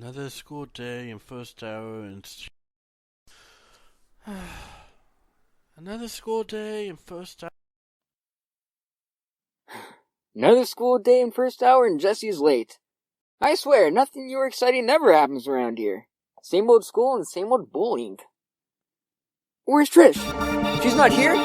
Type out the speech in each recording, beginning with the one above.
Another school day and first hour and another school day and first hour. Another school day and first hour and Jesse's late. I swear, nothing new or exciting never happens around here. Same old school and same old bullying. Where's Trish? She's not here?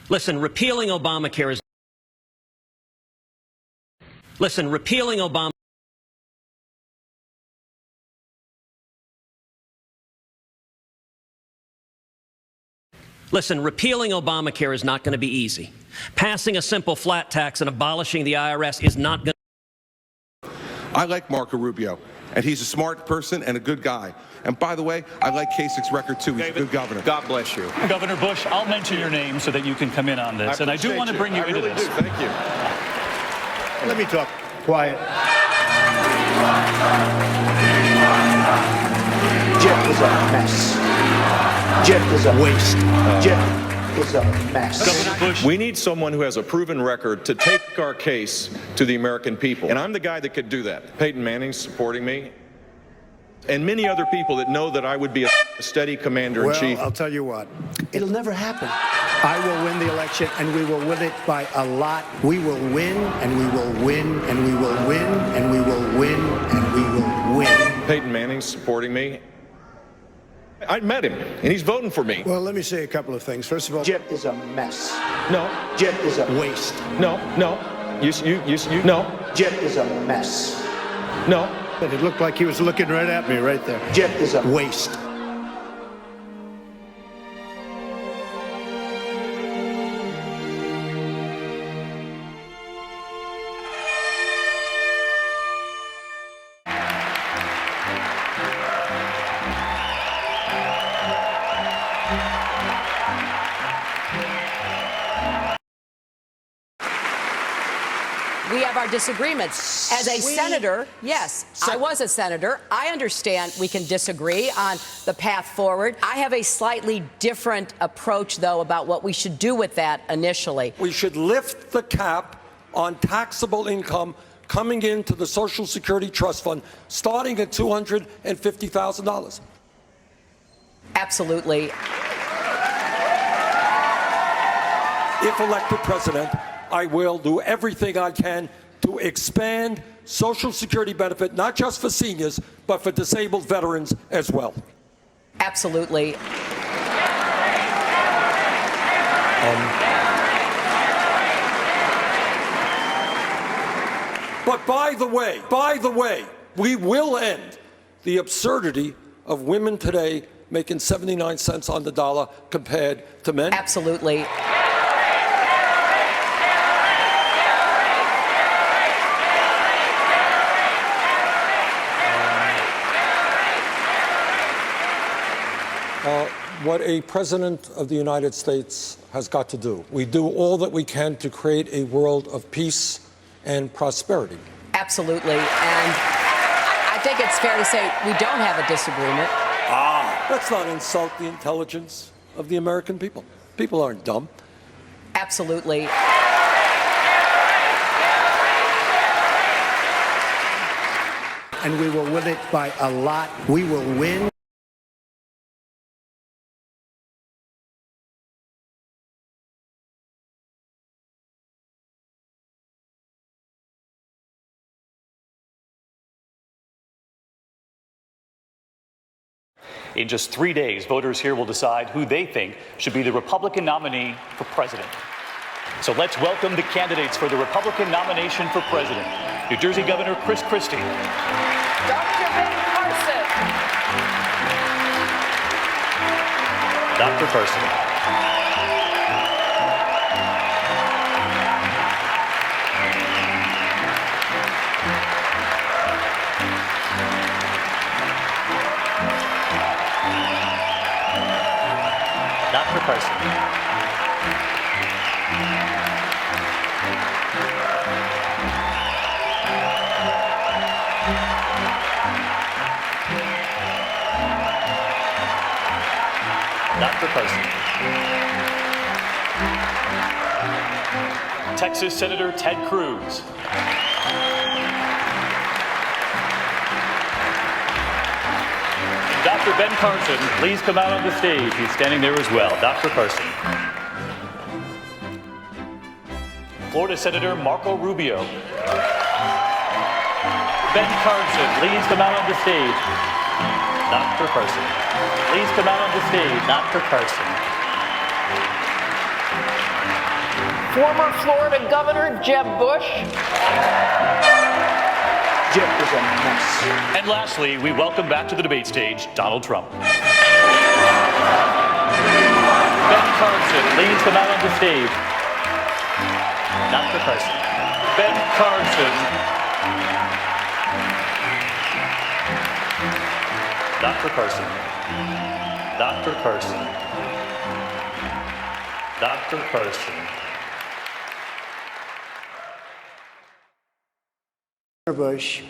Listen, repealing Obamacare is... Listen, repealing Obama... Listen, repealing Obamacare is not going to be easy. Passing a simple flat tax and abolishing the IRS is not going to... I like Marco Rubio, and he's a smart person and a good guy. And by the way, I like Kasich's record too. He's a good governor. God bless you. Governor Bush, I'll mention your name so that you can come in on this. And I do want to bring you into really this. do. Thank you. Let me talk. Quiet. Jeff is a mess. Jeff is a waste. Jeff is a mess. Governor Bush. We need someone who has a proven record to take our case to the American people. And I'm the guy that could do that. Peyton Manning's supporting me. And many other people that know that I would be a steady commander-in-chief. Well, I'll tell you what. It'll never happen. I will win the election, and we will win it by a lot. We will win, and we will win, and we will win, and we will win, and we will win. Peyton Manning's supporting me. I met him, and he's voting for me. Well, let me say a couple of things. First of all, Jeff is a mess. No. Jeff is a waste. No. No. Jeff is a mess. No. And it looked like he was looking right at me right there. Jeff is a waste. We have our disagreements. As a senator, yes, I was a senator. I understand we can disagree on the path forward. I have a slightly different approach, though, about what we should do with that initially. We should lift the cap on taxable income coming into the Social Security Trust Fund, starting at $250,000. Absolutely. If elected president, I will do everything I can to expand Social Security benefit, not just for seniors, but for disabled veterans as well. Absolutely. But by the way, we will end the absurdity of women today making 79 cents on the dollar compared to men. Absolutely. What a president of the United States has got to do. We do all that we can to create a world of peace and prosperity. Absolutely. And I think it's fair to say we don't have a disagreement. Let's not insult the intelligence of the American people. People aren't dumb. Absolutely. And we will win it by a lot. We will win. In just 3 days, voters here will decide who they think should be the Republican nominee for president. So let's welcome the candidates for the Republican nomination for president. New Jersey Governor Chris Christie. Dr. Ben Carson. Dr. Carson. Carson. Dr. Carson. Texas Senator Ted Cruz. Dr. Ben Carson, please come out on the stage. He's standing there as well. Dr. Carson. Florida Senator Marco Rubio. Ben Carson, please come out on the stage. Dr. Carson. Please come out on the stage. Dr. Carson. Former Florida Governor Jeb Bush. Jeb is a mess. And lastly, we welcome back to the debate stage Donald Trump. Ben Carson, please come out on the stage. Dr. Carson. Ben Carson. Dr. Carson. Dr. Carson. Dr. Carson. Bush.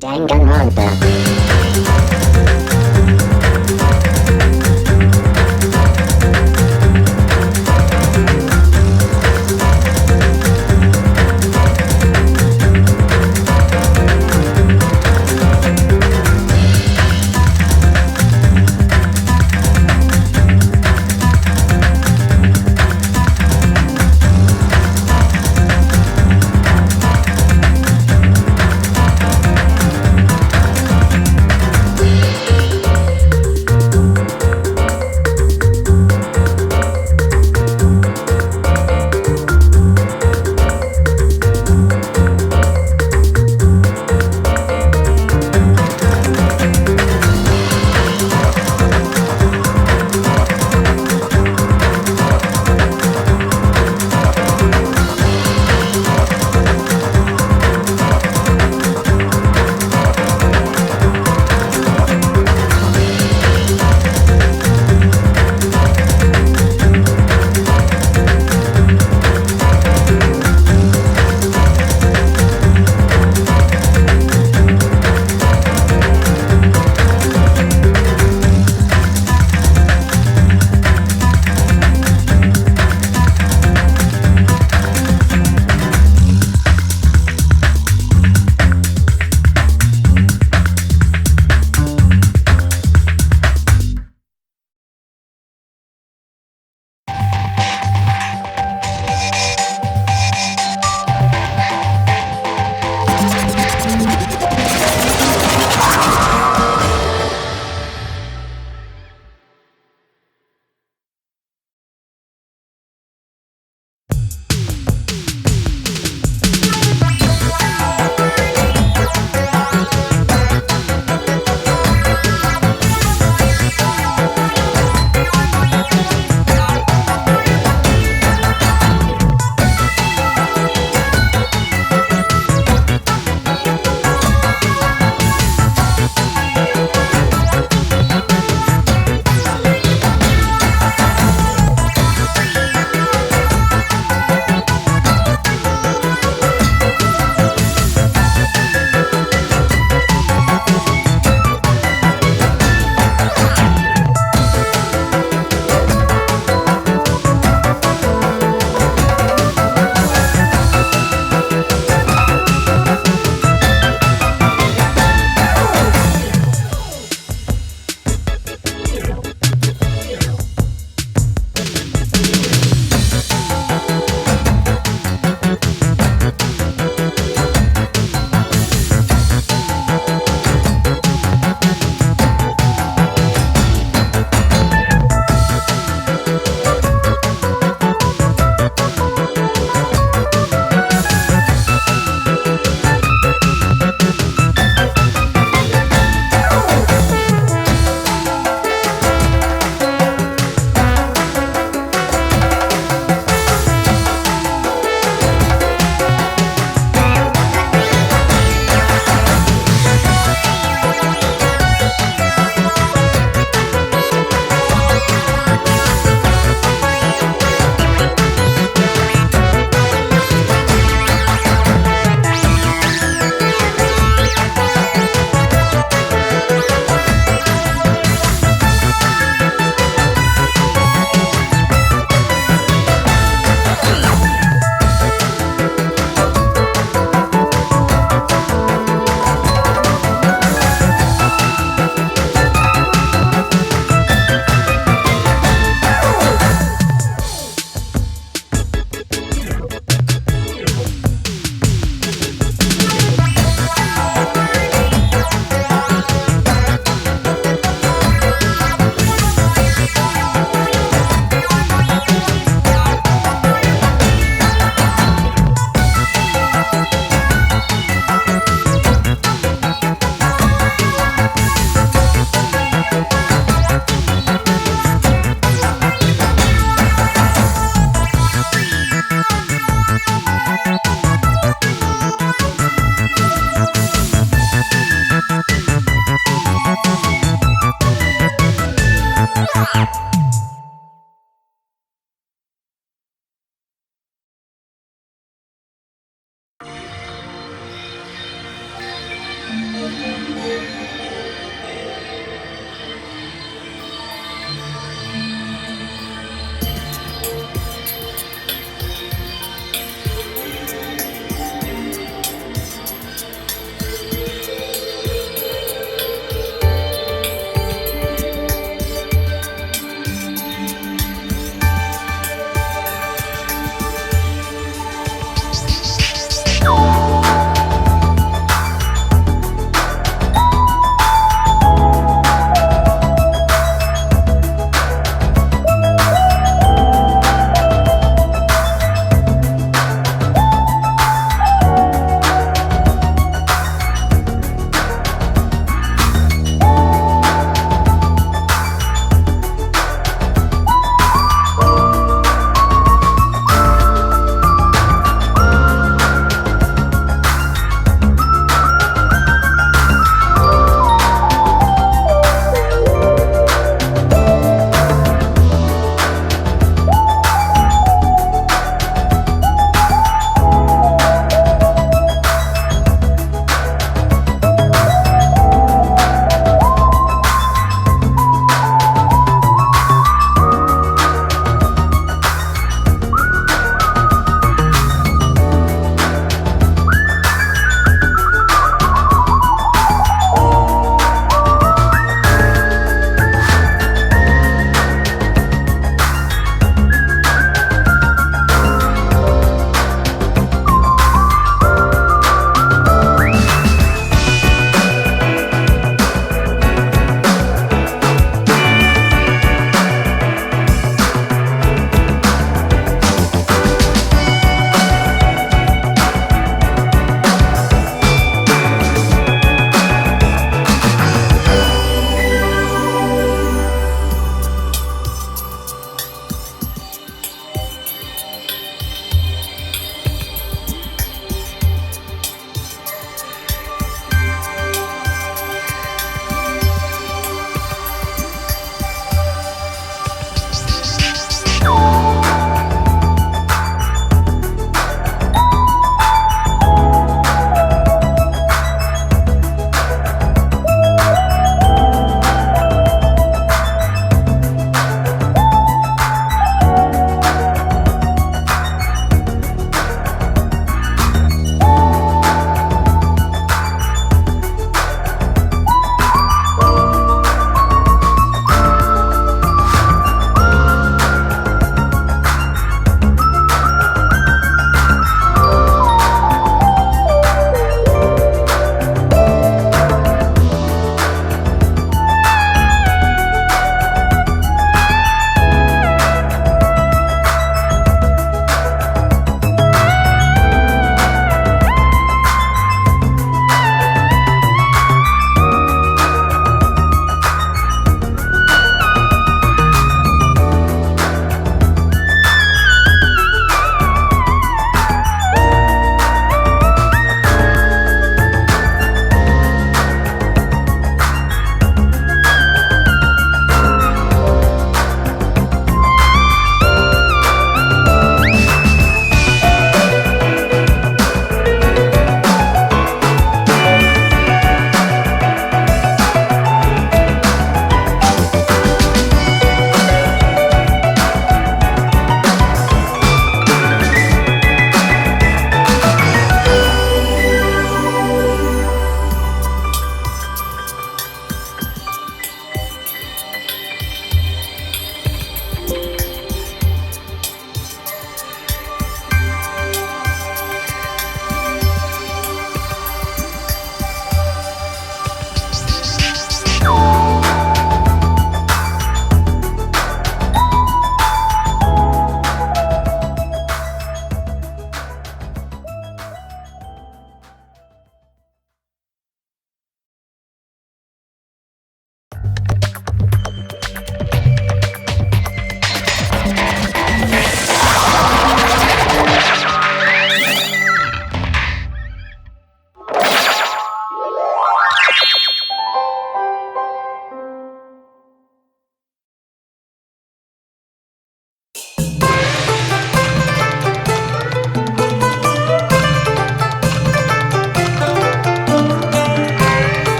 Dang wrong, though.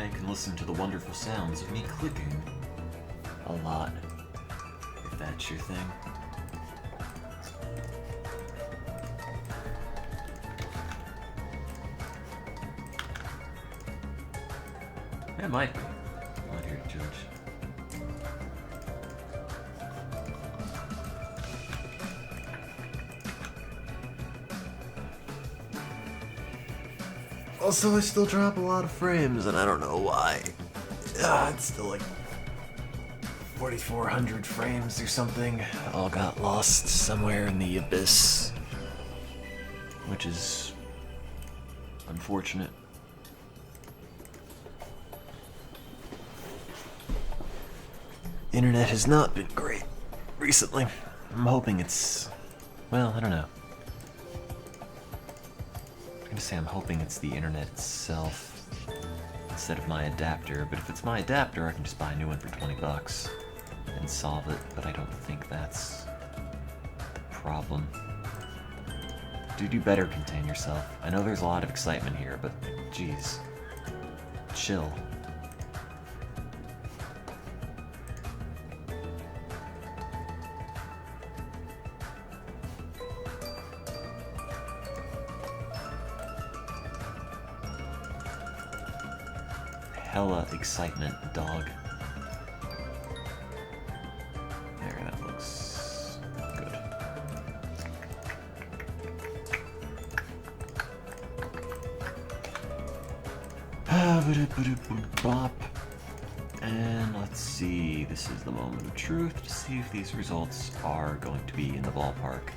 I can listen to the wonderful sounds of me clicking a lot, if that's your thing. It might be. I'm not here to judge. Also, I still drop a lot of frames, and I don't know why. It's still like 4,400 frames or something. All got lost somewhere in the abyss, which is unfortunate. Internet has not been great recently. I'm hoping it's, well, I don't know. I'm gonna say I'm hoping it's the internet itself instead of my adapter, but if it's my adapter, I can just buy a new one for 20 bucks and solve it, but I don't think that's the problem. Dude, you better contain yourself. I know there's a lot of excitement here, but geez, chill. Hella excitement, dog. There, that looks good. Bop. And let's see, this is the moment of truth to see if these results are going to be in the ballpark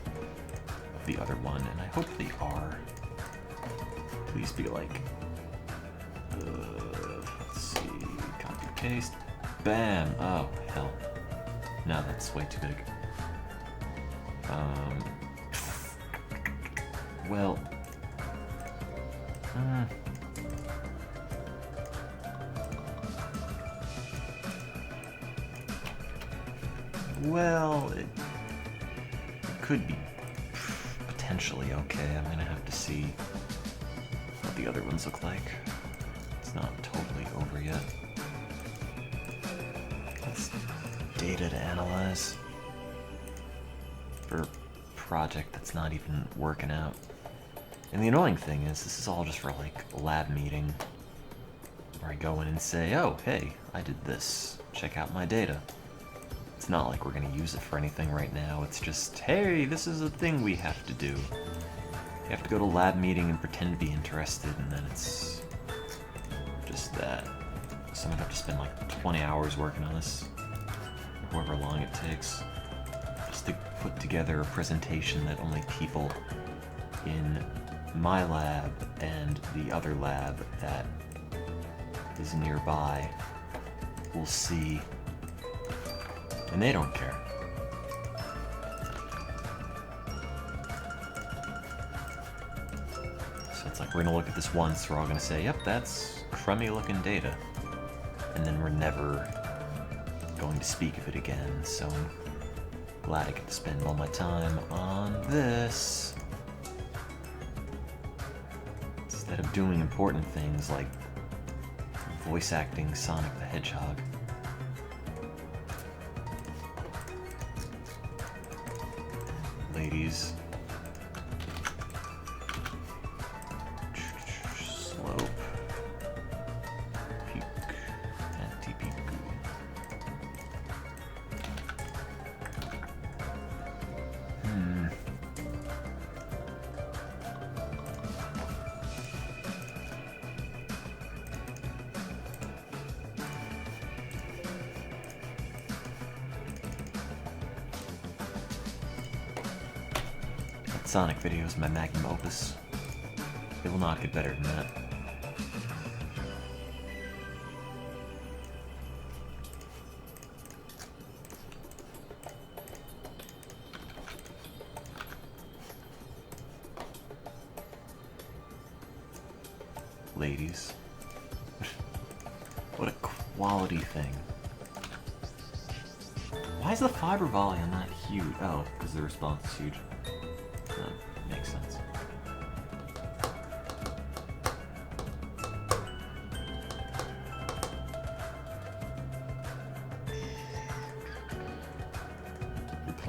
of the other one, and I hope they are. Please be like, let's see, copy paste, bam, oh hell, no, that's way too big. Well, well, it could be potentially okay. I'm gonna have to see what the other ones look like. It's not totally over yet. That's data to analyze for a project that's not even working out. And the annoying thing is, this is all just for like a lab meeting where I go in and say, oh, hey, I did this. Check out my data. It's not like we're gonna use it for anything right now. It's just, hey, this is a thing we have to do. You have to go to a lab meeting and pretend to be interested, and then it's just that. So I'm gonna have to spend like 20 hours working on this, however long it takes, just to put together a presentation that only people in my lab and the other lab that is nearby will see, and they don't care. So it's like, we're gonna look at this once, we're all gonna say, yep, that's crummy looking data, and then we're never going to speak of it again. So I'm glad I get to spend all my time on this instead of doing important things like voice acting Sonic the Hedgehog. Ladies. Slope. Peak. Anti-peak. Sonic video is my magnum opus. It will not get better than that. Ladies. What a quality thing. Why is the fiber volume not huge? Oh, because the response is huge. That makes sense.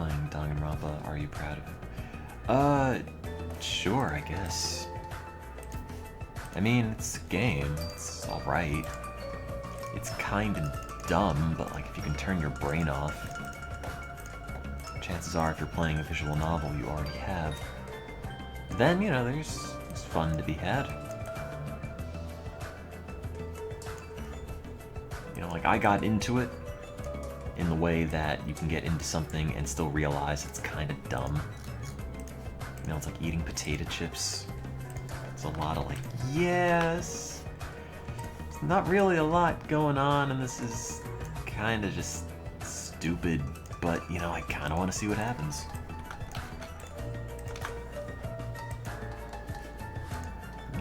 playing Danganronpa. Are you proud of it? Sure, I guess. I mean, it's a game. It's alright. It's kinda dumb, but like if you can turn your brain off, chances are if you're playing a visual novel you already have, then, you know, there's fun to be had. You know, like I got into it in the way that you can get into something and still realize it's kind of dumb. You know, it's like eating potato chips. It's a lot of like, yes, it's not really a lot going on and this is kind of just stupid, but, you know, I kind of want to see what happens.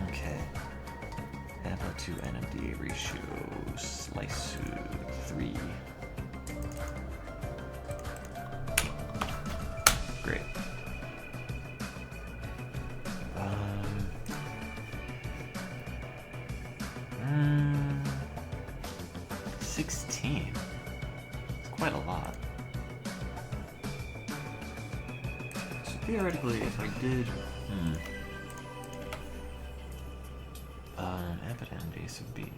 Okay. Kappa to NMDA ratio, slice 3. Great. 16. It's quite a lot. So theoretically, if I did, evident base would be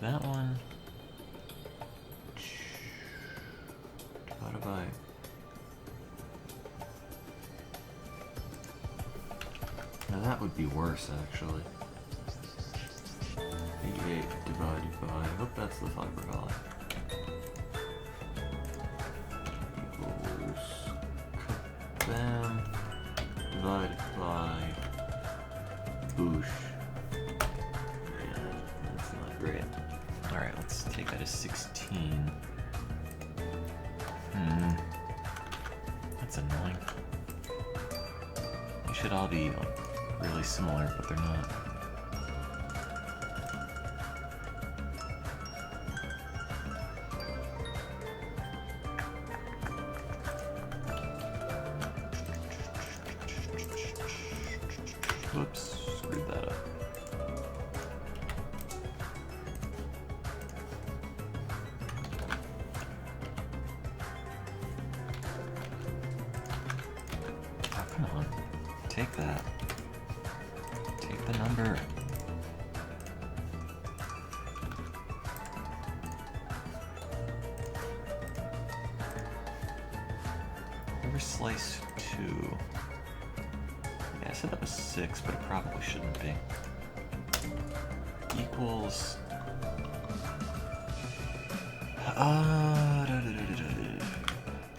that one divided by now that would be worse actually. 88 divided by, I hope that's the fiber value, equals bam divided by boosh. Yeah, that's not great. Alright, let's take that as 16. That's annoying. They should all be like really similar, but they're not. Whoops, screwed that up. Oh, come on. Take that. Take the number. Over slice 2. Yeah, I said that was 6, but it probably shouldn't be. Equals...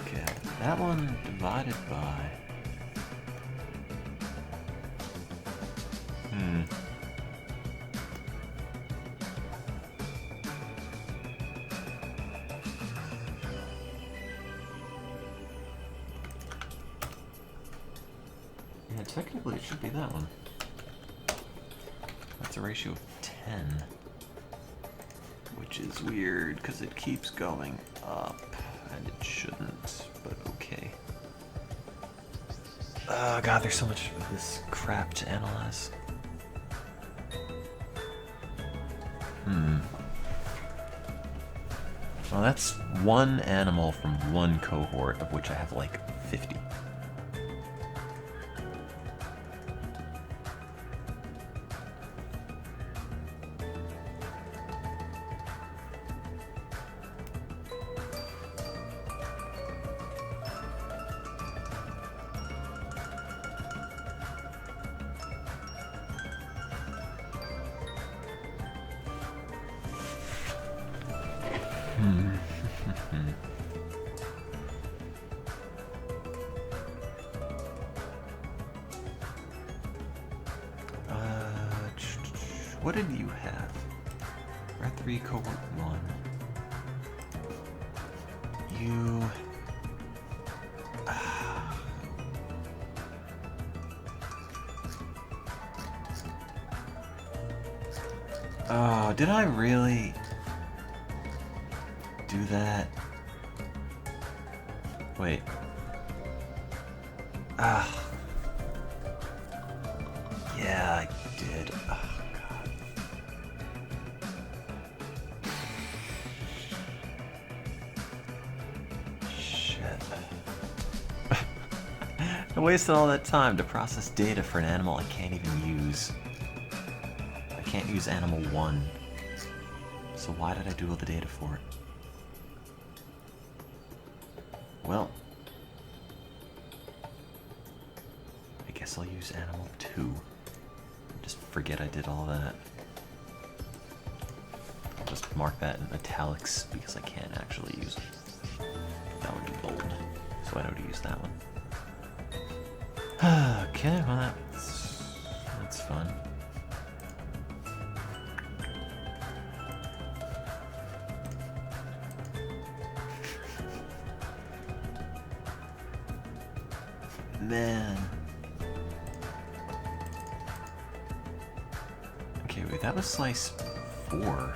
Okay, that one divided by... Yeah, technically it should be that one. That's a ratio of 10. Which is weird, because it keeps going up, and it shouldn't, but okay. Oh god, there's so much of this crap to analyze. Well, that's one animal from one cohort, of which I have like 50. What did you have? Rat 3, cohort 1. You... Oh, did I really do that? Wait. Yeah, I did. Oh, God. Shit. Shit. I wasted all that time to process data for an animal I can't even use. I can't use animal 1. So why did I do all the data for it? Well, I guess I'll use animal 2. Just forget I did all that. I'll just mark that in italics because I can't actually use it. That would be bold, so I know to use that one. Okay, well that's fun. Man. Okay, wait, that was slice 4.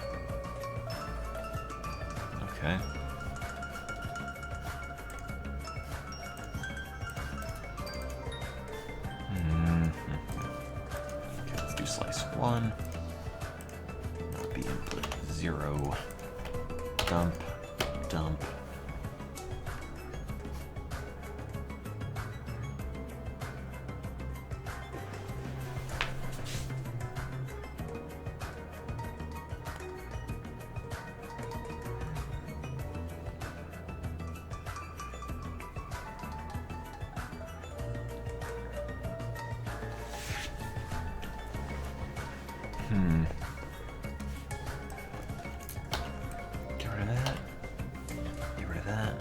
Okay. Okay, let's do slice 1. That'll be input 0. Dump. Dump. Get rid of that. Get rid of that.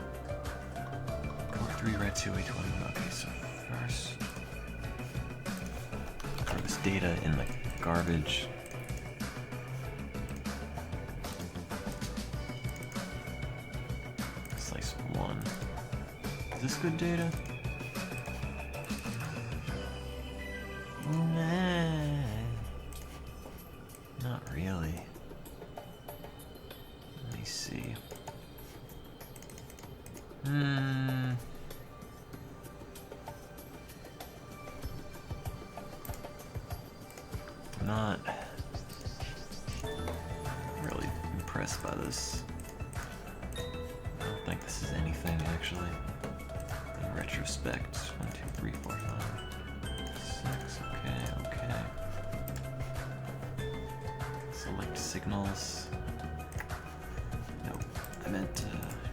Color 3 red 2 A21. Okay, so first throw this data in the garbage. Slice 1. Is this good data? Nah. Not really. Let me see. I'm not really impressed by this. I don't think this is anything actually. In retrospect, 1, 2, 3, 4, 5, 6. Okay. Select signals. Nope. I meant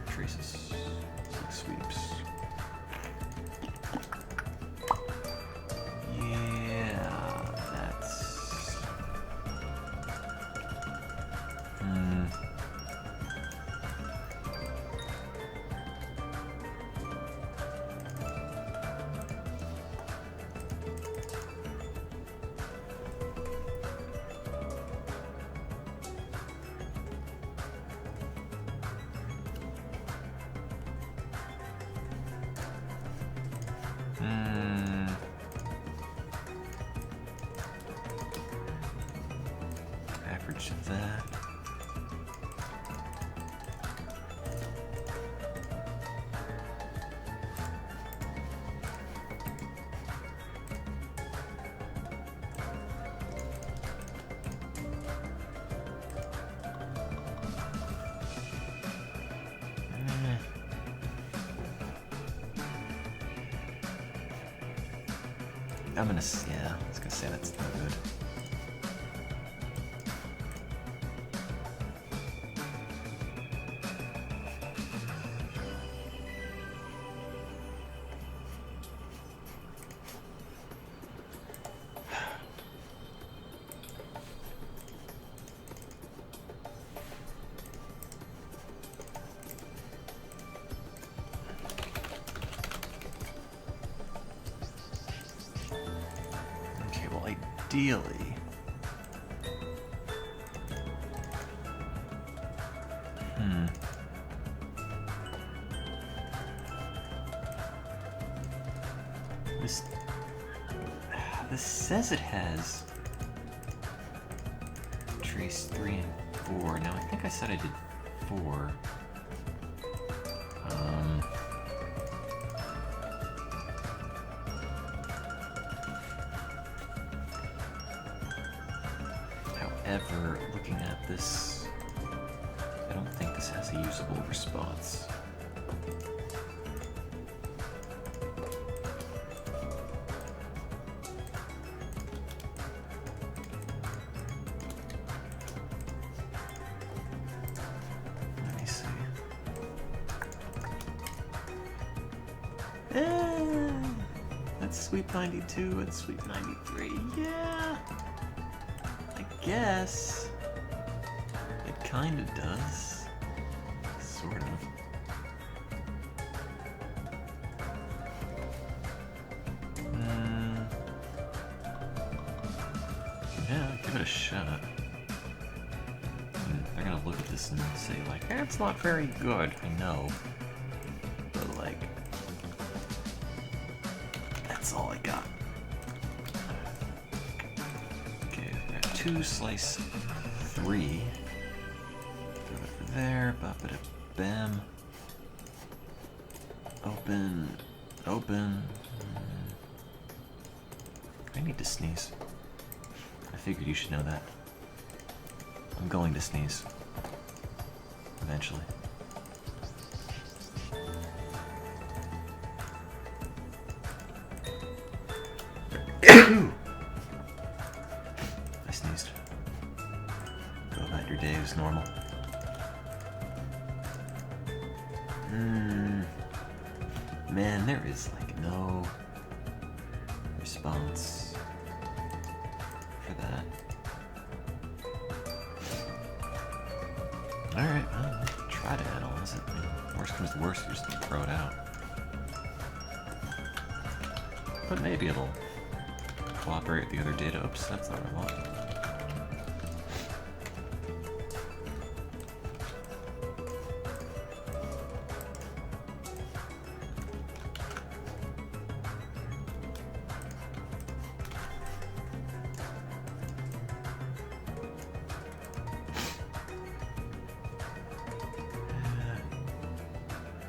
traces. Select sweeps. Yeah, that's. Average that. I was gonna say that's not good. Ideally, this says it has trace 3 and 4. Now I think I said I did 4. However, looking at this, I don't think this has a usable response. That's Sweep 92 and Sweep 93. Yeah. I guess. It kinda does. Sort of. Yeah, give it a shot. They're gonna look at this and say, like, it's not very good. I know. But, like, that's all I got. Okay, we got 2, slice 3. Throw it over there, bop it up, bam. Open, open. I need to sneeze. I figured you should know that. I'm going to sneeze. Eventually. I sneezed. Go about your day as normal. Man, there is like no response for that. Alright, well, try to analyze it. Worst comes to worst, you just throw it out. But maybe it'll cooperate with the other data. Oops, that's not what I want.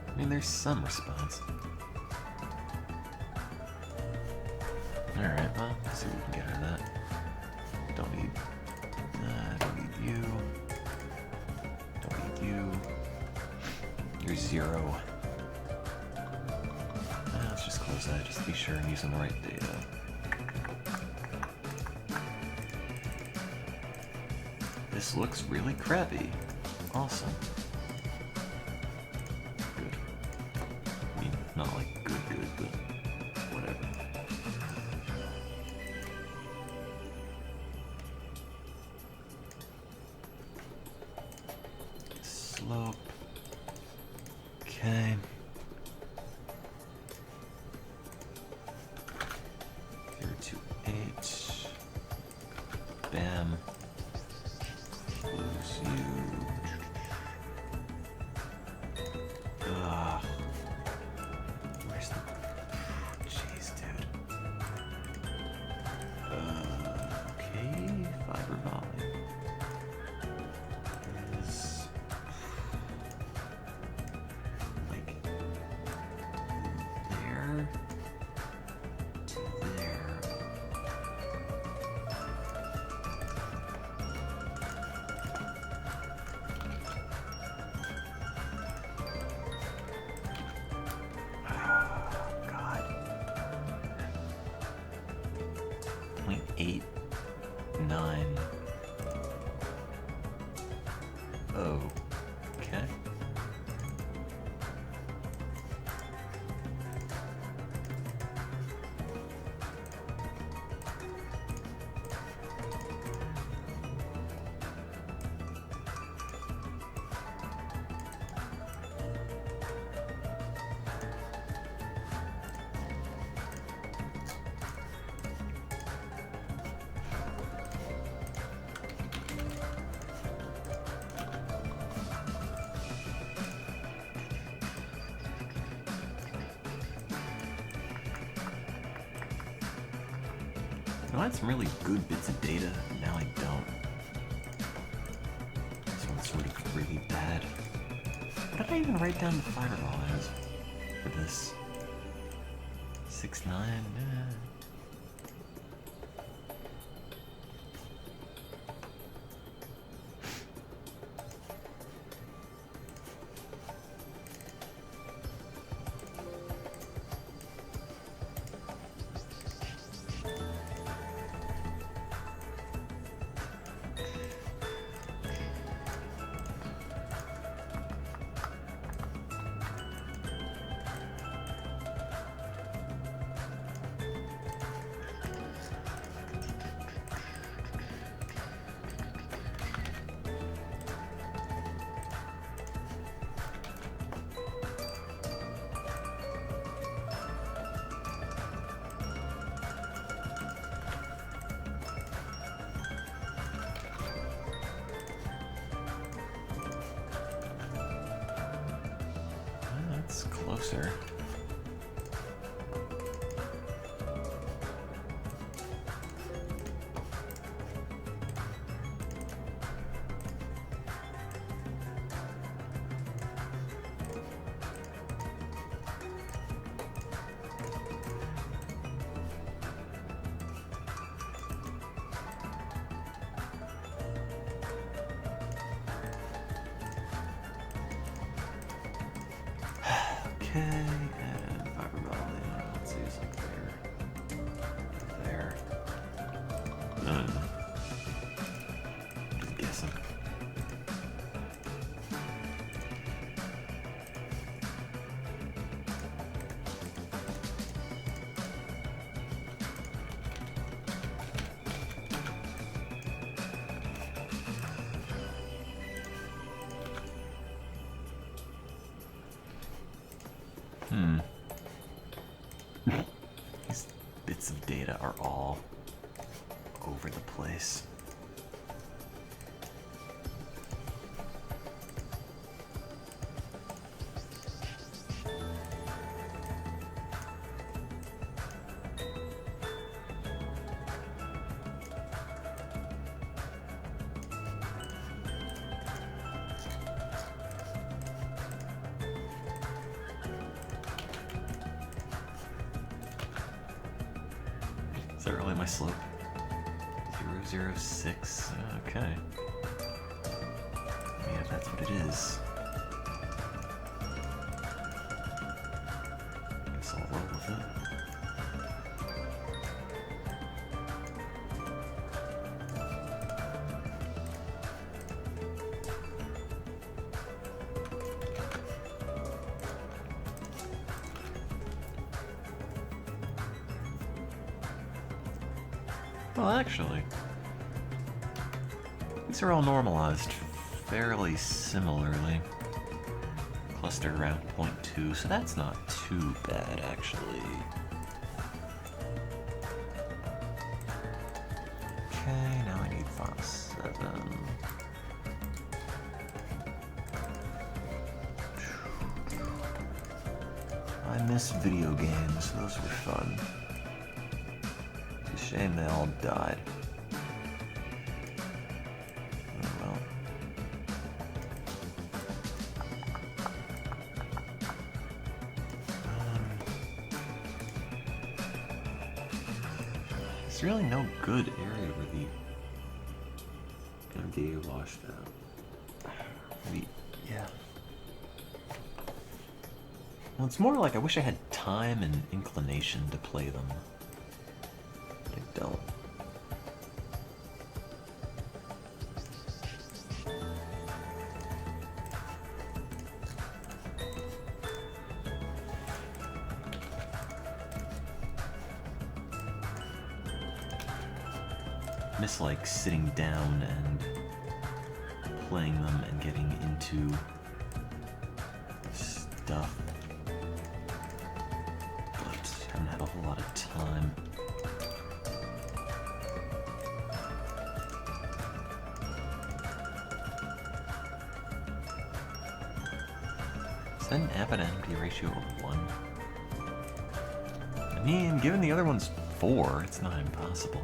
I mean, there's some response. Alright, well, let's see what we can get out of that. Don't need you. Don't need you. You're 0. Let's just close that, just to be sure I'm using the right data. This looks really crappy. Awesome. Not like good, but whatever. Slope. Okay. 0 to 8. Bam. Lose you. Jeez, dude. Okay, fiber volley is like there to there. God. 0.89. Okay. I had some really good bits of data, and now I don't. This one's sort of really bad. What did I even write down the fireball as for this? 6.9? closer. Okay, and Fiber Valley. Let's see, it's like there. None. Just guessing. These bits of data are all over the place. Is that really my slope? 006? Okay. Yeah, if that's what it is. Guess I'll roll with it. Well, actually, these are all normalized fairly similarly. Clustered around 0.2, so that's not too bad, actually. Okay, now I need file 7. I miss video games, those were fun. It's a shame they all died. Oh well. There's really no good area where the MDA washed out. Maybe, yeah. Well, it's more like I wish I had time and inclination to play them. But I don't. Miss like sitting down and playing them and getting into stuff. But haven't had a whole lot of time. Is that an app to empty ratio of 1? I mean, given the other one's 4, it's not impossible.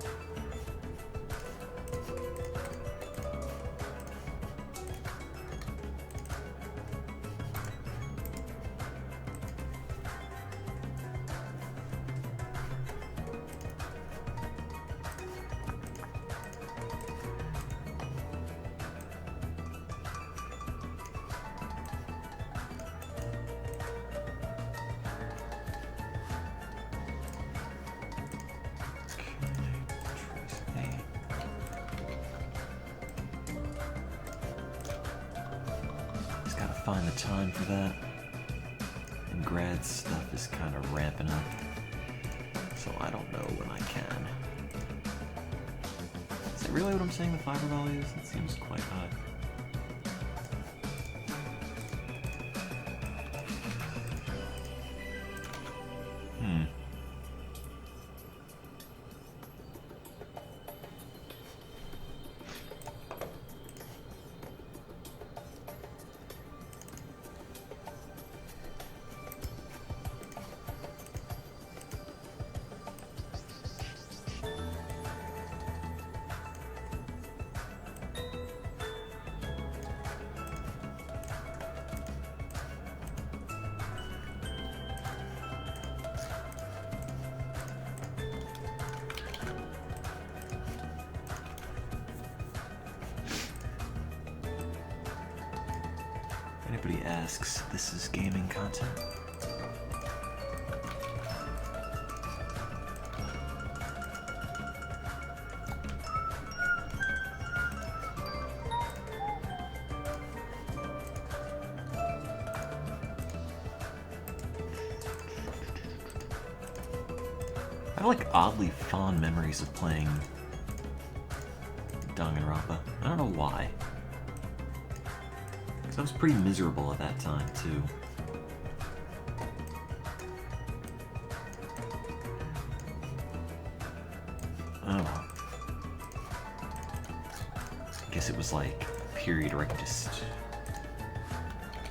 Find the time for that, and grad stuff is kind of ramping up, so I don't know when I can. Is that really what I'm saying the fiber value is? It seems quite high. everybody asks, this is gaming content? I have like oddly fond memories of playing Danganronpa. I don't know why. Because I was pretty miserable at that time, too. Oh. I guess it was like a period where I could just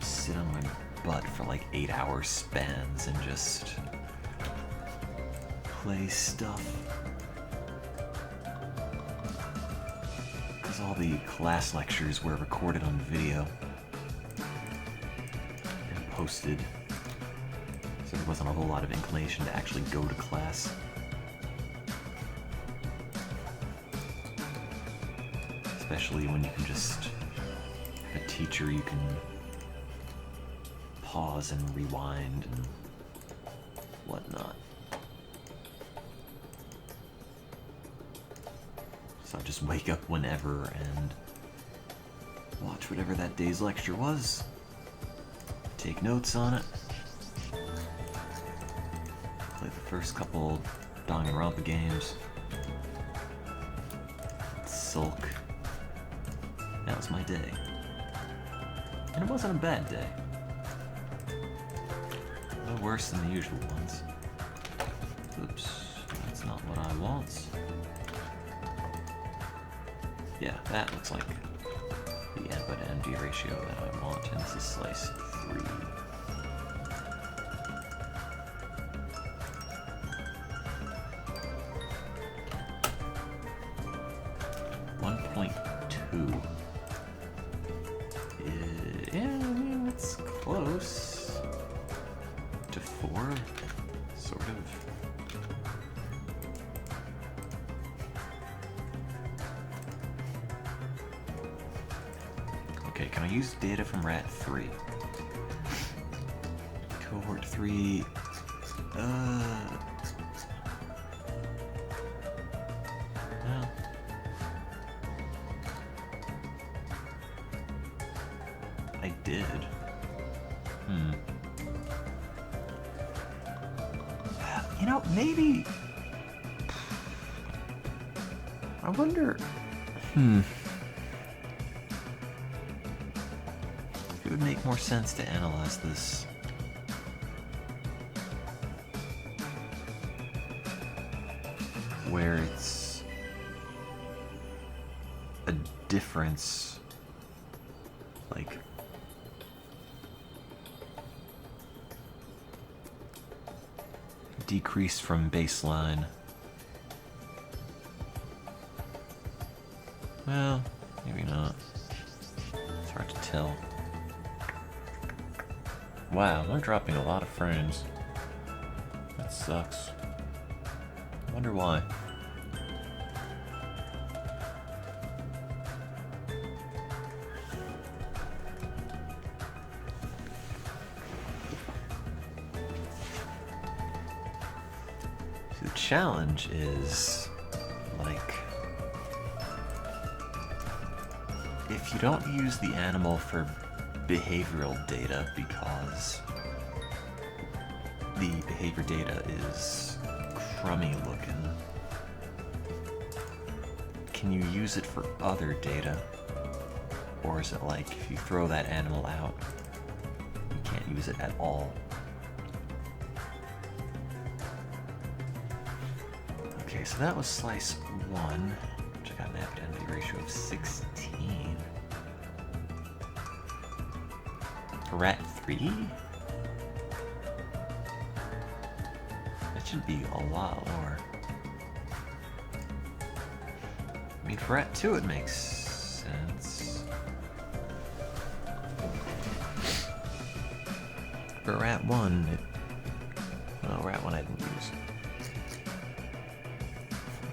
sit on my butt for like 8-hour spans and just play stuff. Because all the class lectures were recorded on video and posted, so there wasn't a whole lot of inclination to actually go to class. Especially when you can just have a teacher you can pause and rewind and whatnot. So I'd just wake up whenever and watch whatever that day's lecture was. Take notes on it. Play the first couple Danganronpa games. Sulk. That was my day. And it wasn't a bad day. No worse than the usual ones. Oops, that's not what I want. Yeah, that looks like the input to MD ratio that I want, and this is slice 3. Yeah, I mean, it's close to 4, sort of. Okay, can I use data from Rat 3? Cohort 3, well, I did. You know, maybe... I wonder... It would make more sense to analyze this. Where it's a difference, like decrease from baseline. Well, maybe not. It's hard to tell. Wow, I'm dropping a lot of frames. That sucks. I wonder why. See, the challenge is, like, if you don't use the animal for behavioral data because the behavior data is crummy looking, can you use it for other data? Or is it like if you throw that animal out, you can't use it at all? Okay, so that was slice 1, which I got an FD ratio of 16. Rat 3? That should be a lot lower. I mean, for Rat 2 it makes sense. For Rat 1, well, Rat 1 I didn't use.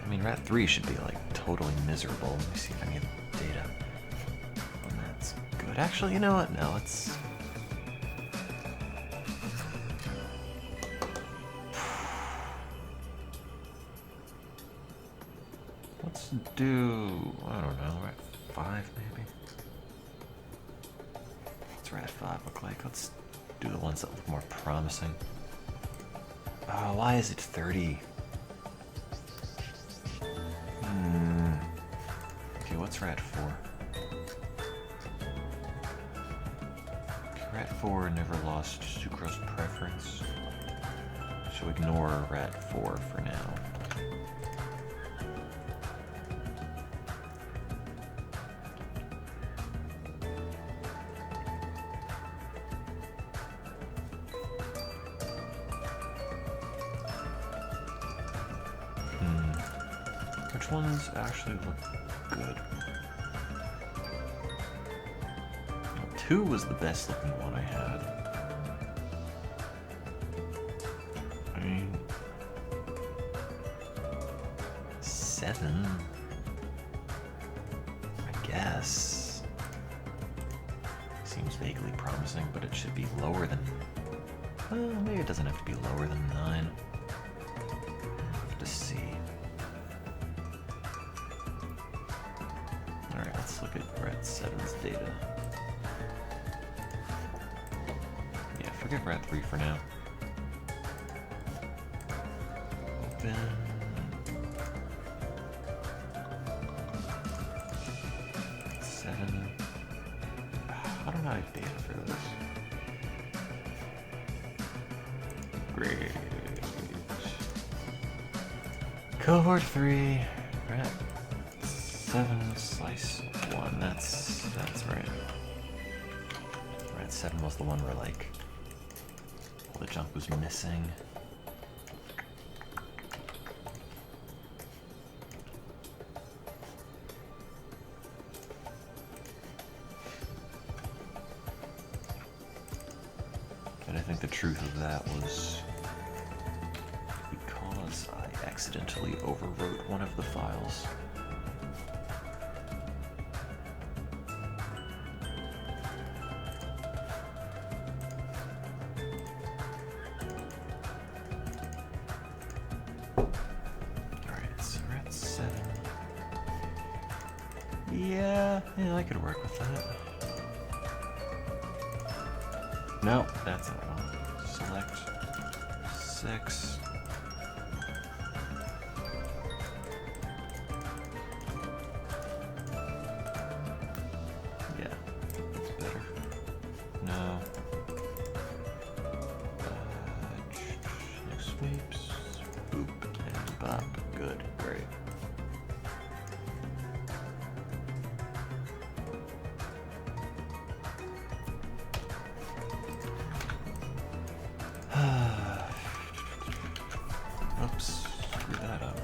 I mean, Rat 3 should be, like, totally miserable. Let me see if I can get data. Oh, that's good. Actually, you know what? No, let's Let's do, I don't know, rat 5 maybe? What's rat 5 look like? Let's do the ones that look more promising. Oh, why is it 30? Okay, what's rat 4? Okay, rat 4 never lost sucrose preference. So ignore rat 4 for now. Which ones actually look good? 2 was the best looking one I had. I mean, 7, I guess. Seems vaguely promising, but it should be lower than, well, maybe it doesn't have to be lower than 9. I'll have to see. Alright, let's look at rat 7's data. Yeah, forget rat 3 for now. Open. Rat 7. I don't have data for this. Great. Cohort 3, rat 7, slice 1. That's right. Rat 7 was the one where like all the junk was missing. And I think the truth of that was because I accidentally overwrote one of the files. Alright, so rat 7. Yeah, I could work with that. No, that's not one. Select 6. Yeah, that's better. No. No sweeps. Boop and bop. Good. Great. Oops, screw that up.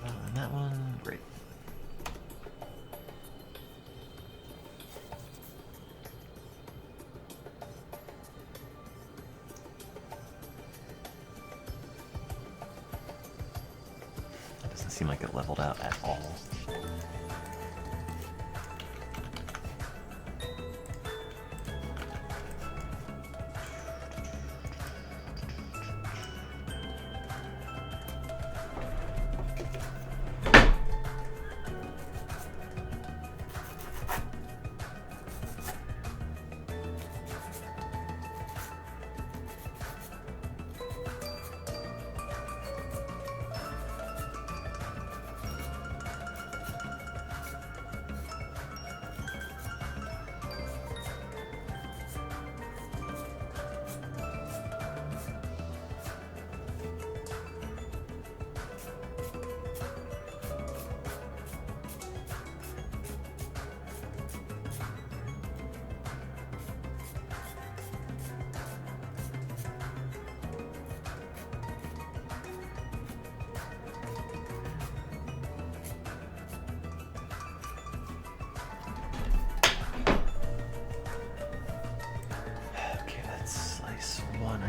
And that one, great. It doesn't seem like it leveled out at all.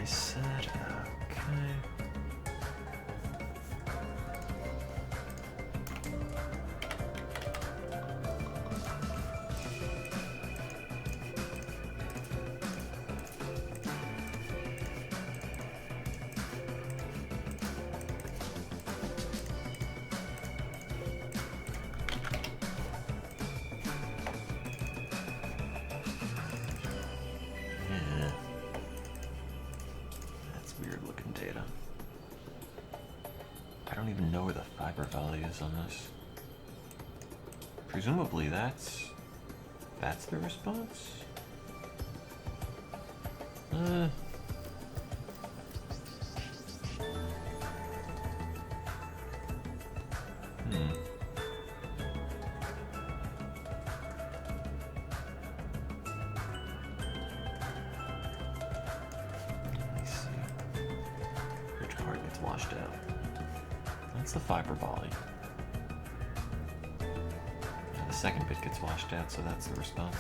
I said. Okay. Yeah. That's weird looking data. I don't even know where the fiber value is on this. Presumably that's the response? Let me see. Which part gets washed out? That's the fiber volley. Yeah, the second bit gets washed out, so that's the response.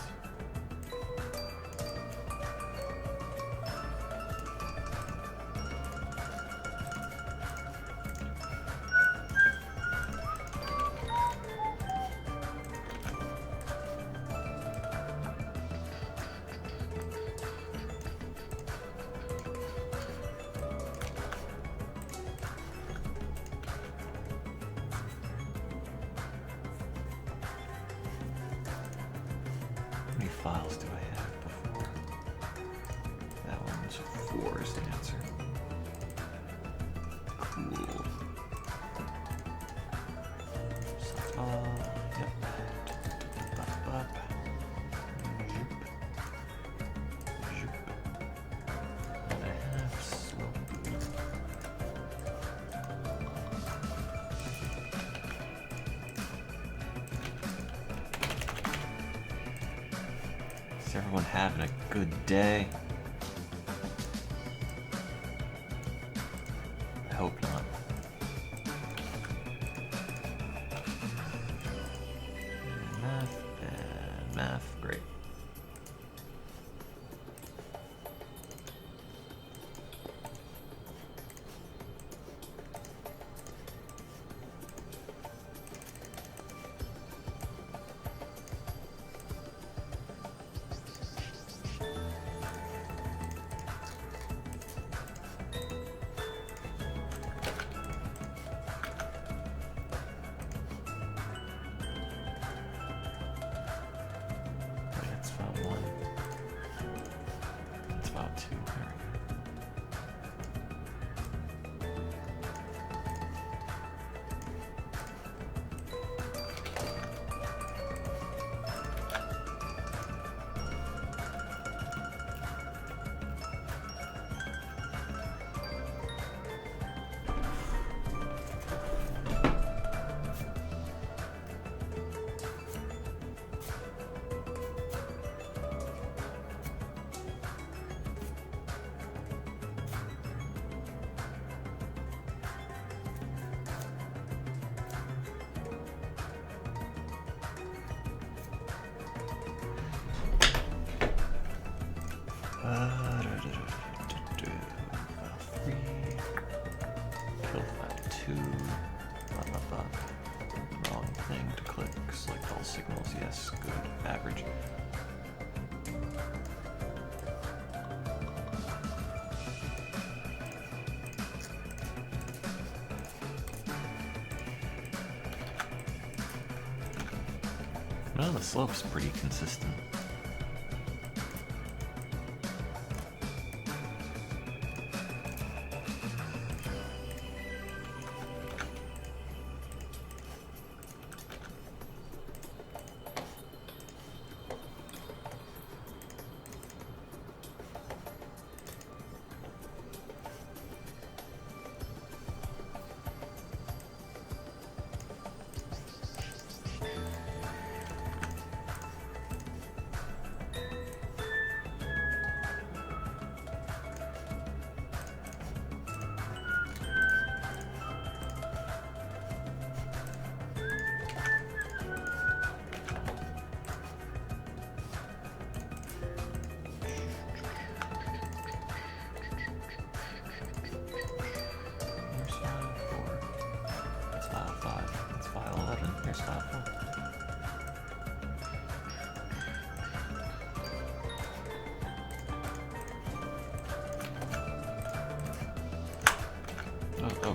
How many files do I have before? That one's 4 is the answer. Cool. So, yep. Up. Zoop. Zoop. And I have slow boot. Is everyone having a good day? I hope not. Math, great. That's file 1. That's file 2. There we go. Kill file 2. Wrong thing to click. Select all signals. Yes, good. Average. No, the slope's pretty consistent.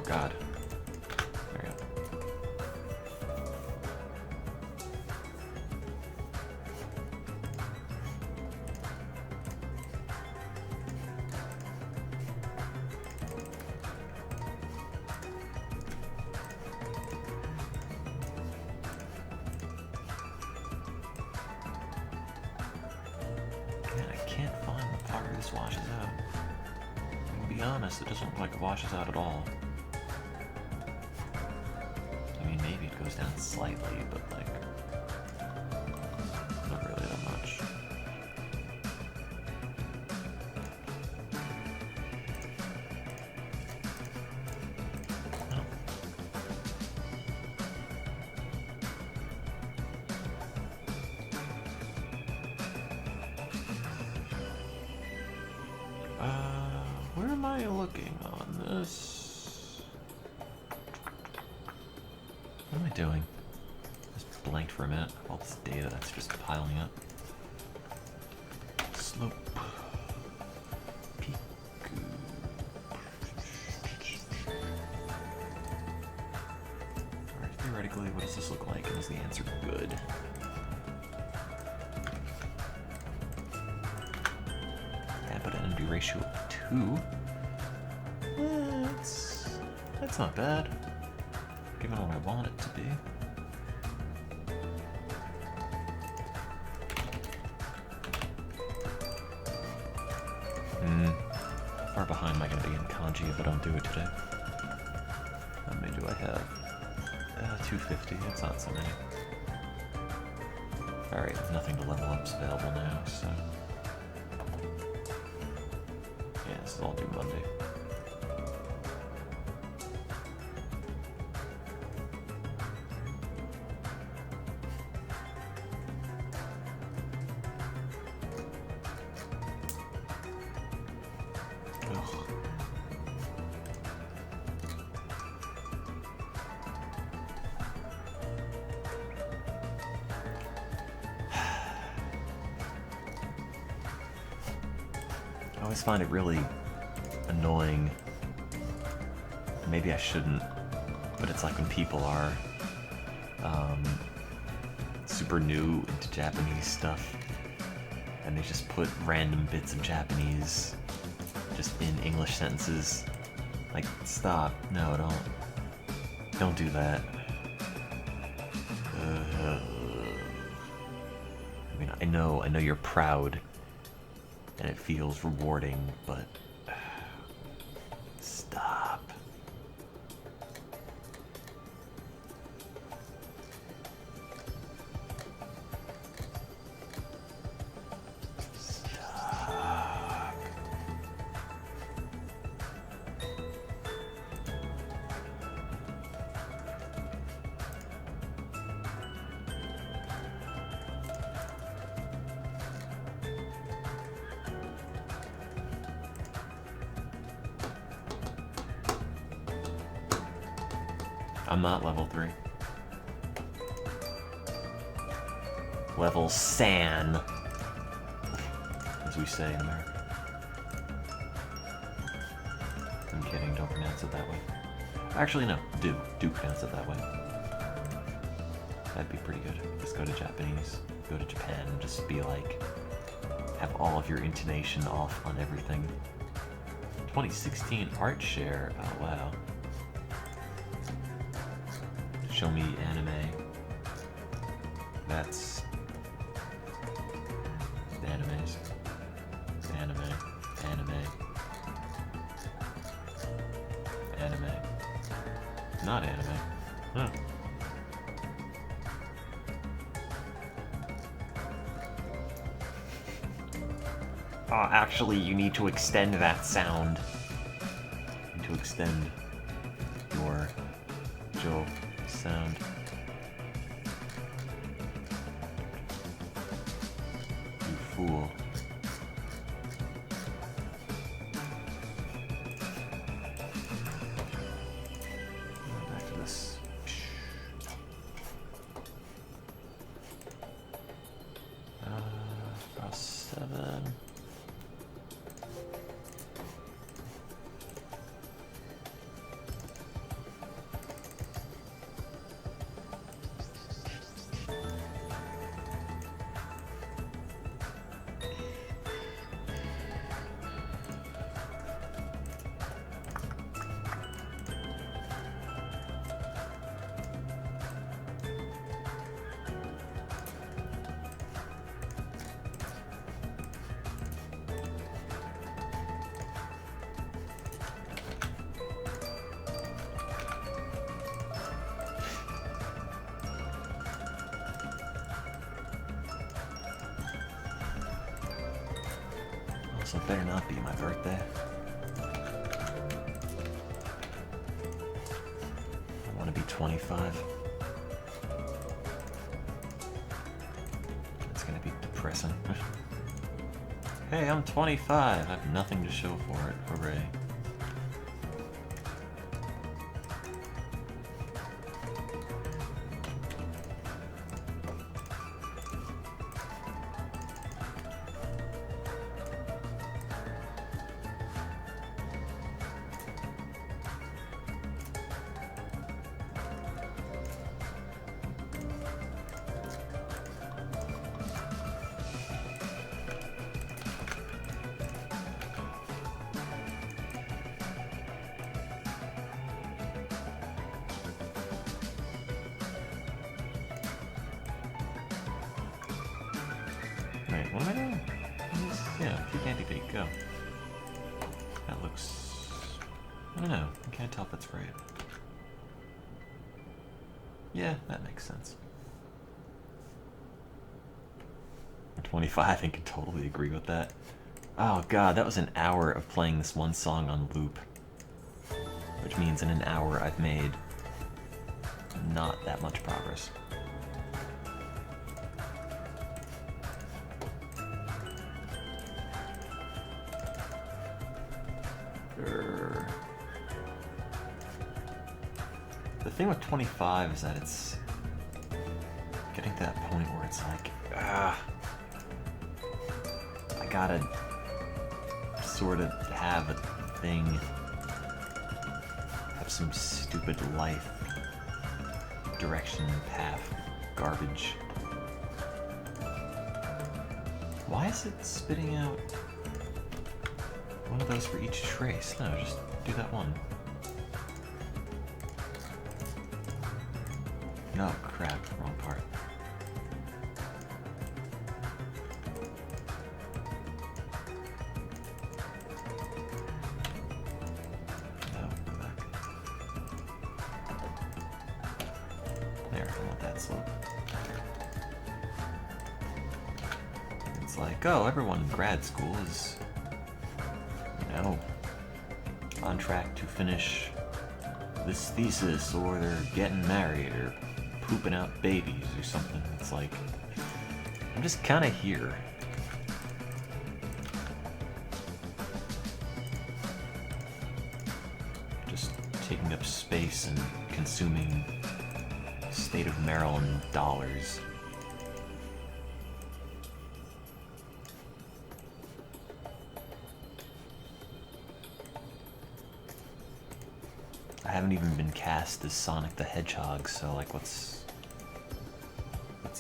God. There we go. Man, I can't find the part where this washes out. To be honest, it doesn't look like it washes out at all. I mean, maybe it goes down slightly, but like, not really that much. Where am I looking on this? What am I doing? Just blanked for a minute. All this data that's just piling up. Slope. Peak. Alright, theoretically, what does this look like? And is the answer good? Energy ratio of 2. That's not bad, given what I want it to be. How far behind am I going to be in kanji if I don't do it today? How many do I have? 250. It's not so many. Alright, nothing to level up's available now, so... yeah, this is all due Monday. I always find it really annoying. Maybe I shouldn't, but it's like when people are super new into Japanese stuff and they just put random bits of Japanese just in English sentences. Like, stop. No, don't do that. I mean, I know you're proud and it feels rewarding, but stop. Stop. I'm not level 3. Level San, as we say in America. I'm kidding, don't pronounce it that way. Actually, no, do pronounce it that way. That'd be pretty good. Just go to Japanese, go to Japan, and just be like, have all of your intonation off on everything. 2016 art share, oh wow. Show me anime. That's animes. Anime. Not anime. Huh. Actually, you need to extend that sound. You need to extend your jaw sound. You fool. Back to this. Frost 7. So it better not be my birthday. I want to be 25. It's gonna be depressing. Hey, I'm 25. I have nothing to show for it. Hooray. Wait, what am I doing? Yeah, you can't be fake. Go. That looks... I don't know. I can't tell if that's right. Yeah, that makes sense. I'm 25 and can totally agree with that. Oh god, that was an hour of playing this one song on loop. Which means in an hour I've made not that much progress. The thing with 25 is that it's getting to that point where it's like, I gotta sort of have a thing, have some stupid life direction path garbage. Why is it spitting out one of those for each trace? No, just do that one. No, crap, wrong part. No, go back. There, I want that slope. It's like, oh, everyone in grad school is, you know, on track to finish this thesis, or they're getting married, or pooping out babies or something. It's like, I'm just kind of here. Just taking up space and consuming state of Maryland dollars. I haven't even been cast as Sonic the Hedgehog, so like what's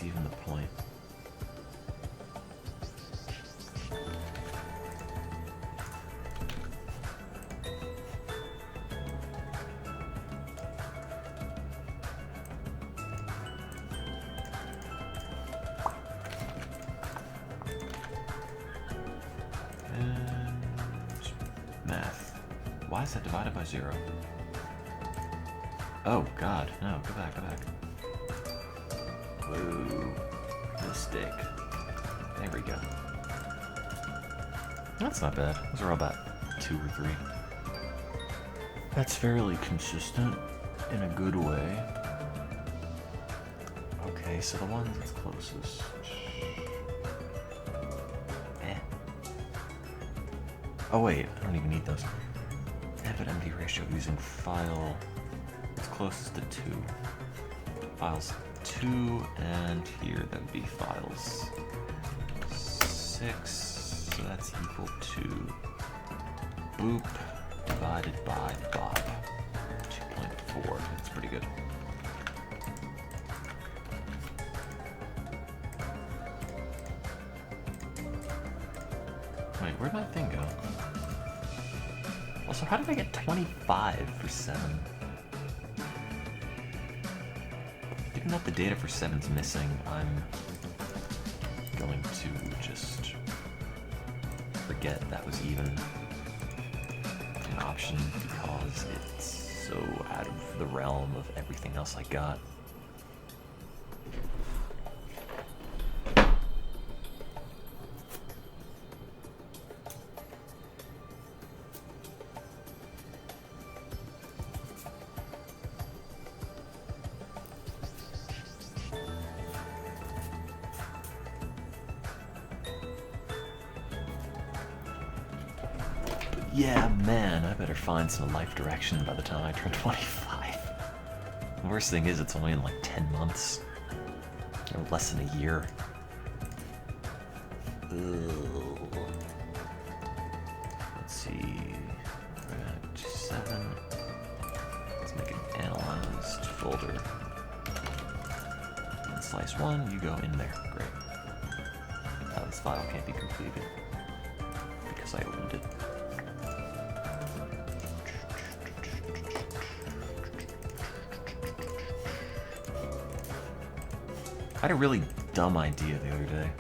even the point? And math. Why is that divided by 0? Oh god, no, go back, go back. Whoa, mistake. There we go. That's not bad. Those are all about 2 or 3. That's fairly consistent in a good way. Okay, so the ones that's closest. Oh wait, I don't even need those. F/MD ratio using file. It's closest to 2. Files 2, and here that would be files 6, so that's equal to boop divided by bob. 2.4, that's pretty good. Wait, where'd my thing go? Also, how did I get 25 for 7? Given that the data for 7's missing, I'm going to just forget that was even an option because it's so out of the realm of everything else I got. Yeah, man, I better find some life direction by the time I turn 25. The worst thing is it's only in like 10 months. Or less than a year. Ugh. Let's see. We're at 7. Let's make an analyzed folder. And slice 1, you go in there. Great. Now this file can't be completed because I opened it. I had a really dumb idea the other day.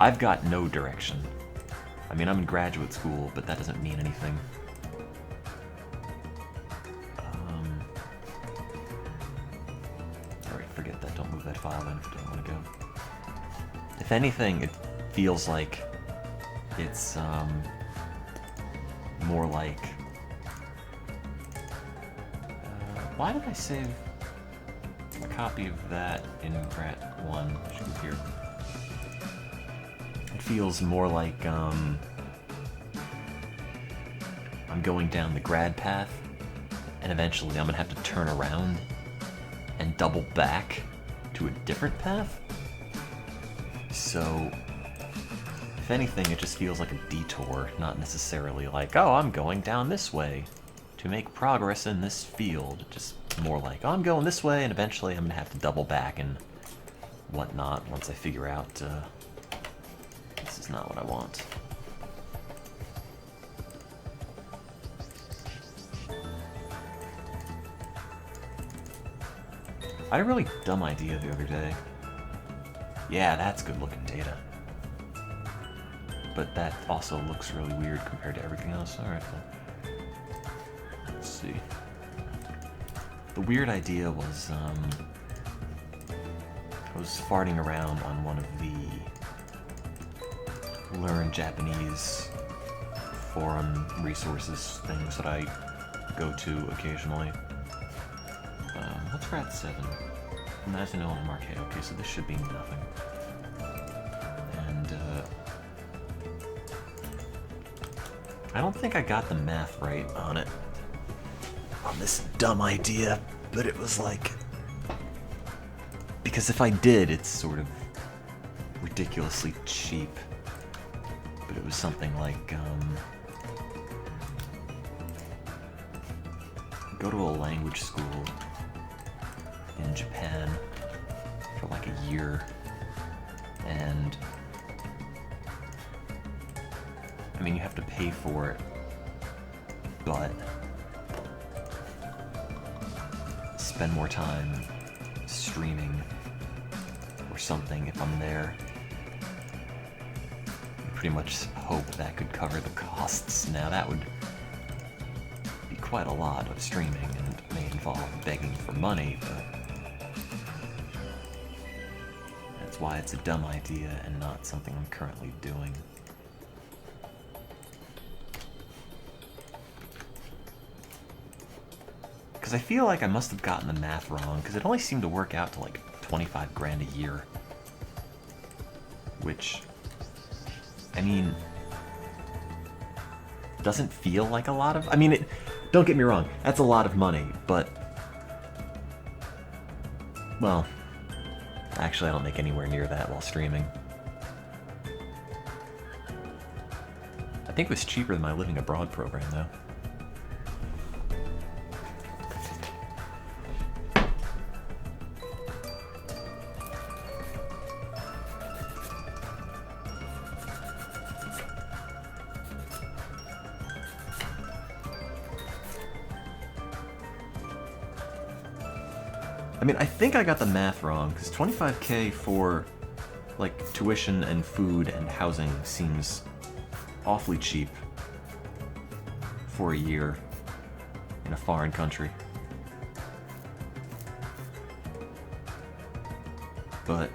I've got no direction. I mean, I'm in graduate school, but that doesn't mean anything. Alright, forget that. Don't move that file in if you don't want to go. If anything, it feels like it's, more like... why did I save a copy of that in Grat 1? Should be here. It feels more like, I'm going down the grad path, and eventually I'm gonna have to turn around and double back to a different path. So, if anything, it just feels like a detour, not necessarily like, oh, I'm going down this way to make progress in this field. Just more like, oh, I'm going this way, and eventually I'm gonna have to double back and whatnot once I figure out, this is not what I want. I had a really dumb idea the other day. Yeah, that's good looking data. But that also looks really weird compared to everything else. Alright, well. Let's see. The weird idea was, I was farting around on one of the Learn Japanese forum resources things that I go to occasionally. What's Grat 7? Imagine on Marquet. Okay, so this should be nothing. And, I don't think I got the math right on it. On this dumb idea, but it was like... Because if I did, it's sort of ridiculously cheap. But it was something like, go to a language school in Japan for like a year, and I mean, you have to pay for it, but spend more time streaming or something if I'm there. Pretty much hope that could cover the costs. Now that would be quite a lot of streaming, and it may involve begging for money, but that's why it's a dumb idea and not something I'm currently doing. Because I feel like I must have gotten the math wrong, because it only seemed to work out to like 25 grand a year. Which, I mean, doesn't feel like a lot of... I mean, don't get me wrong, that's a lot of money, but... Well, actually I don't make anywhere near that while streaming. I think it was cheaper than my Living Abroad program, though. I mean, I think I got the math wrong, because 25K for, like, tuition and food and housing seems awfully cheap for a year in a foreign country. But,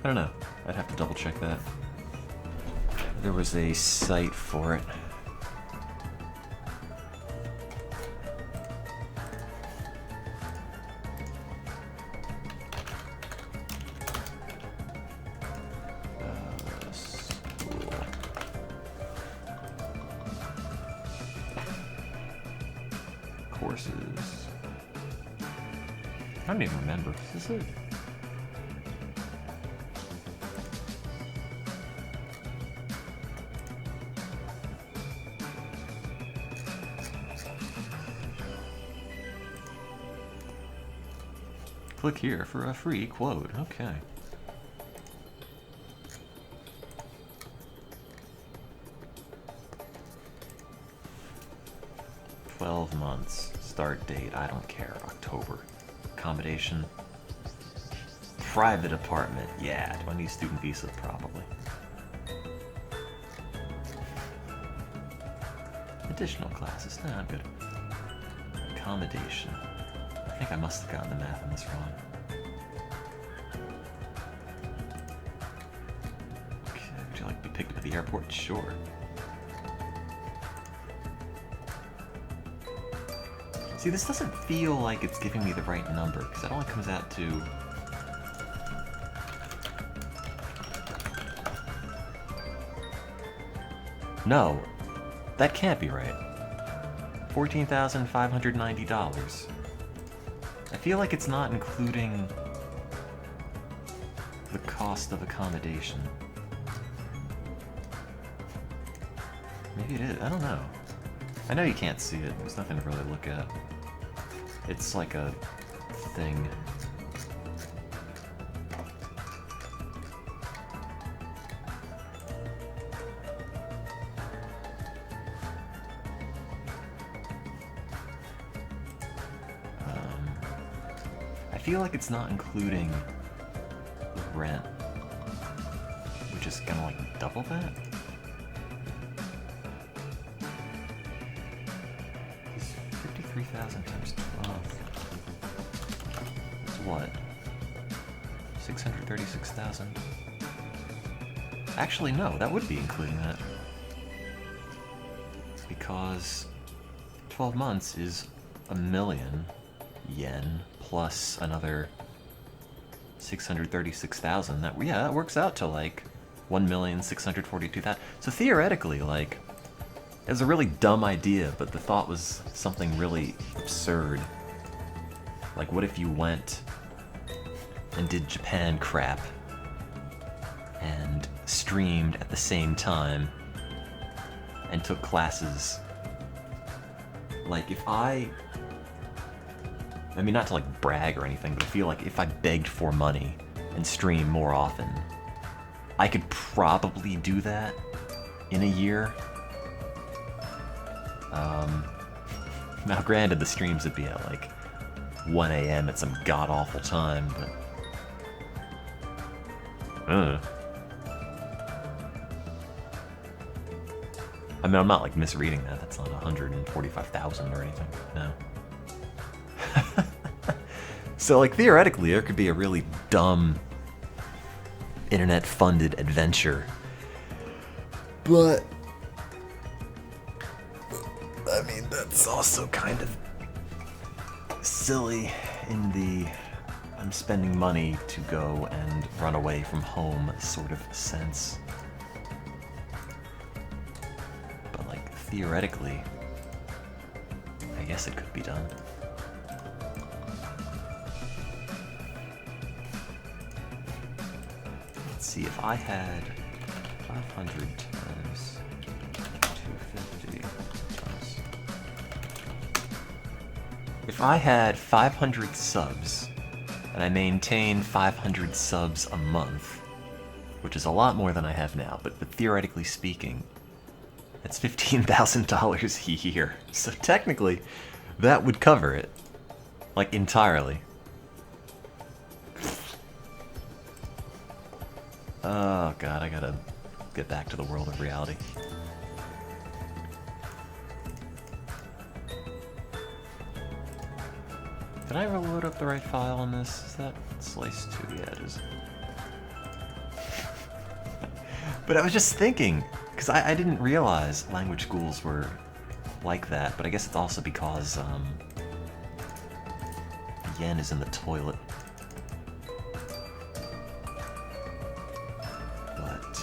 I don't know. I'd have to double check that. There was a site for it. courses. I don't even remember. Is this it? Click here for a free quote. Okay. $12 months. Start date, I don't care. October. Accommodation. Private apartment. Yeah. Do I need a student visa? Probably. Additional classes. Nah, I'm good. Accommodation. I think I must have gotten the math on this wrong. Okay, would you like to be picked up at the airport? Sure. See, this doesn't feel like it's giving me the right number, because that only comes out to... No, that can't be right. $14,590. I feel like it's not including the cost of accommodation. Maybe it is, I don't know. I know you can't see it, there's nothing to really look at. It's like a thing. I feel like it's not including the rent, which is gonna like double that. 53,000 times 12. That's what? 636,000. Actually, no, that would be including that. Because 12 months is 1,000,000 yen plus another 636,000. That, yeah, that works out to like 1,642,000. So theoretically, like, it was a really dumb idea, but the thought was something really absurd. Like, what if you went and did Japan crap and streamed at the same time and took classes? Like, if I mean, not to like brag or anything, but I feel like if I begged for money and streamed more often, I could probably do that in a year. Now granted, the streams would be at like 1 AM at some god-awful time, but... I mean, I'm not like misreading that. That's not 145,000 or anything. No. So like theoretically, there could be a really dumb internet-funded adventure. But... I mean, that's also kind of silly in the I'm spending money to go and run away from home sort of sense. But like, theoretically, I guess it could be done. Let's see, if I had 500 times 250 times... If I had 500 subs, and I maintain 500 subs a month, which is a lot more than I have now, but theoretically speaking, that's $15,000 a year. So technically, that would cover it. Like, entirely. Oh god, I gotta get back to the world of reality. Did I ever load up the right file on this? Is that slice 2? Yeah, it is. But I was just thinking, because I didn't realize language schools were like that, but I guess it's also because the yen is in the toilet. But...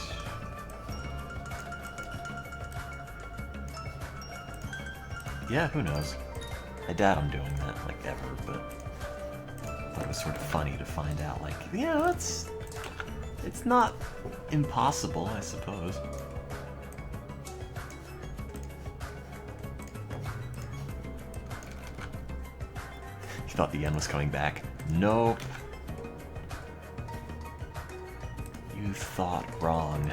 yeah, who knows? I doubt I'm doing that, like, ever, but I thought it was sort of funny to find out, like, yeah, it's not impossible, I suppose. You thought the yen was coming back? Nope. You thought wrong.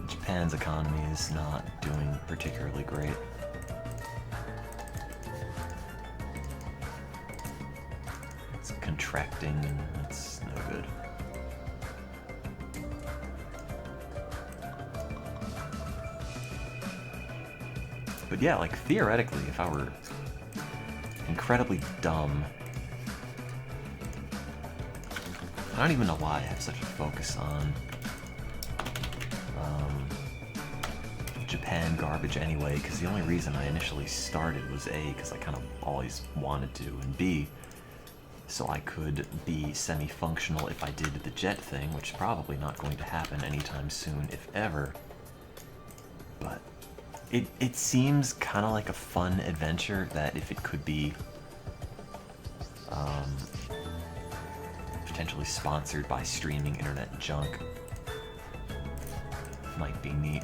Japan's economy is not doing particularly great. It's contracting and it's no good. But yeah, like, theoretically, if I were incredibly dumb, I don't even know why I have such a focus on Japan garbage anyway, because the only reason I initially started was A, because I kind of always wanted to, and B, so I could be semi-functional if I did the jet thing, which is probably not going to happen anytime soon, if ever. But it seems kind of like a fun adventure that if it could be potentially sponsored by streaming internet junk, might be neat.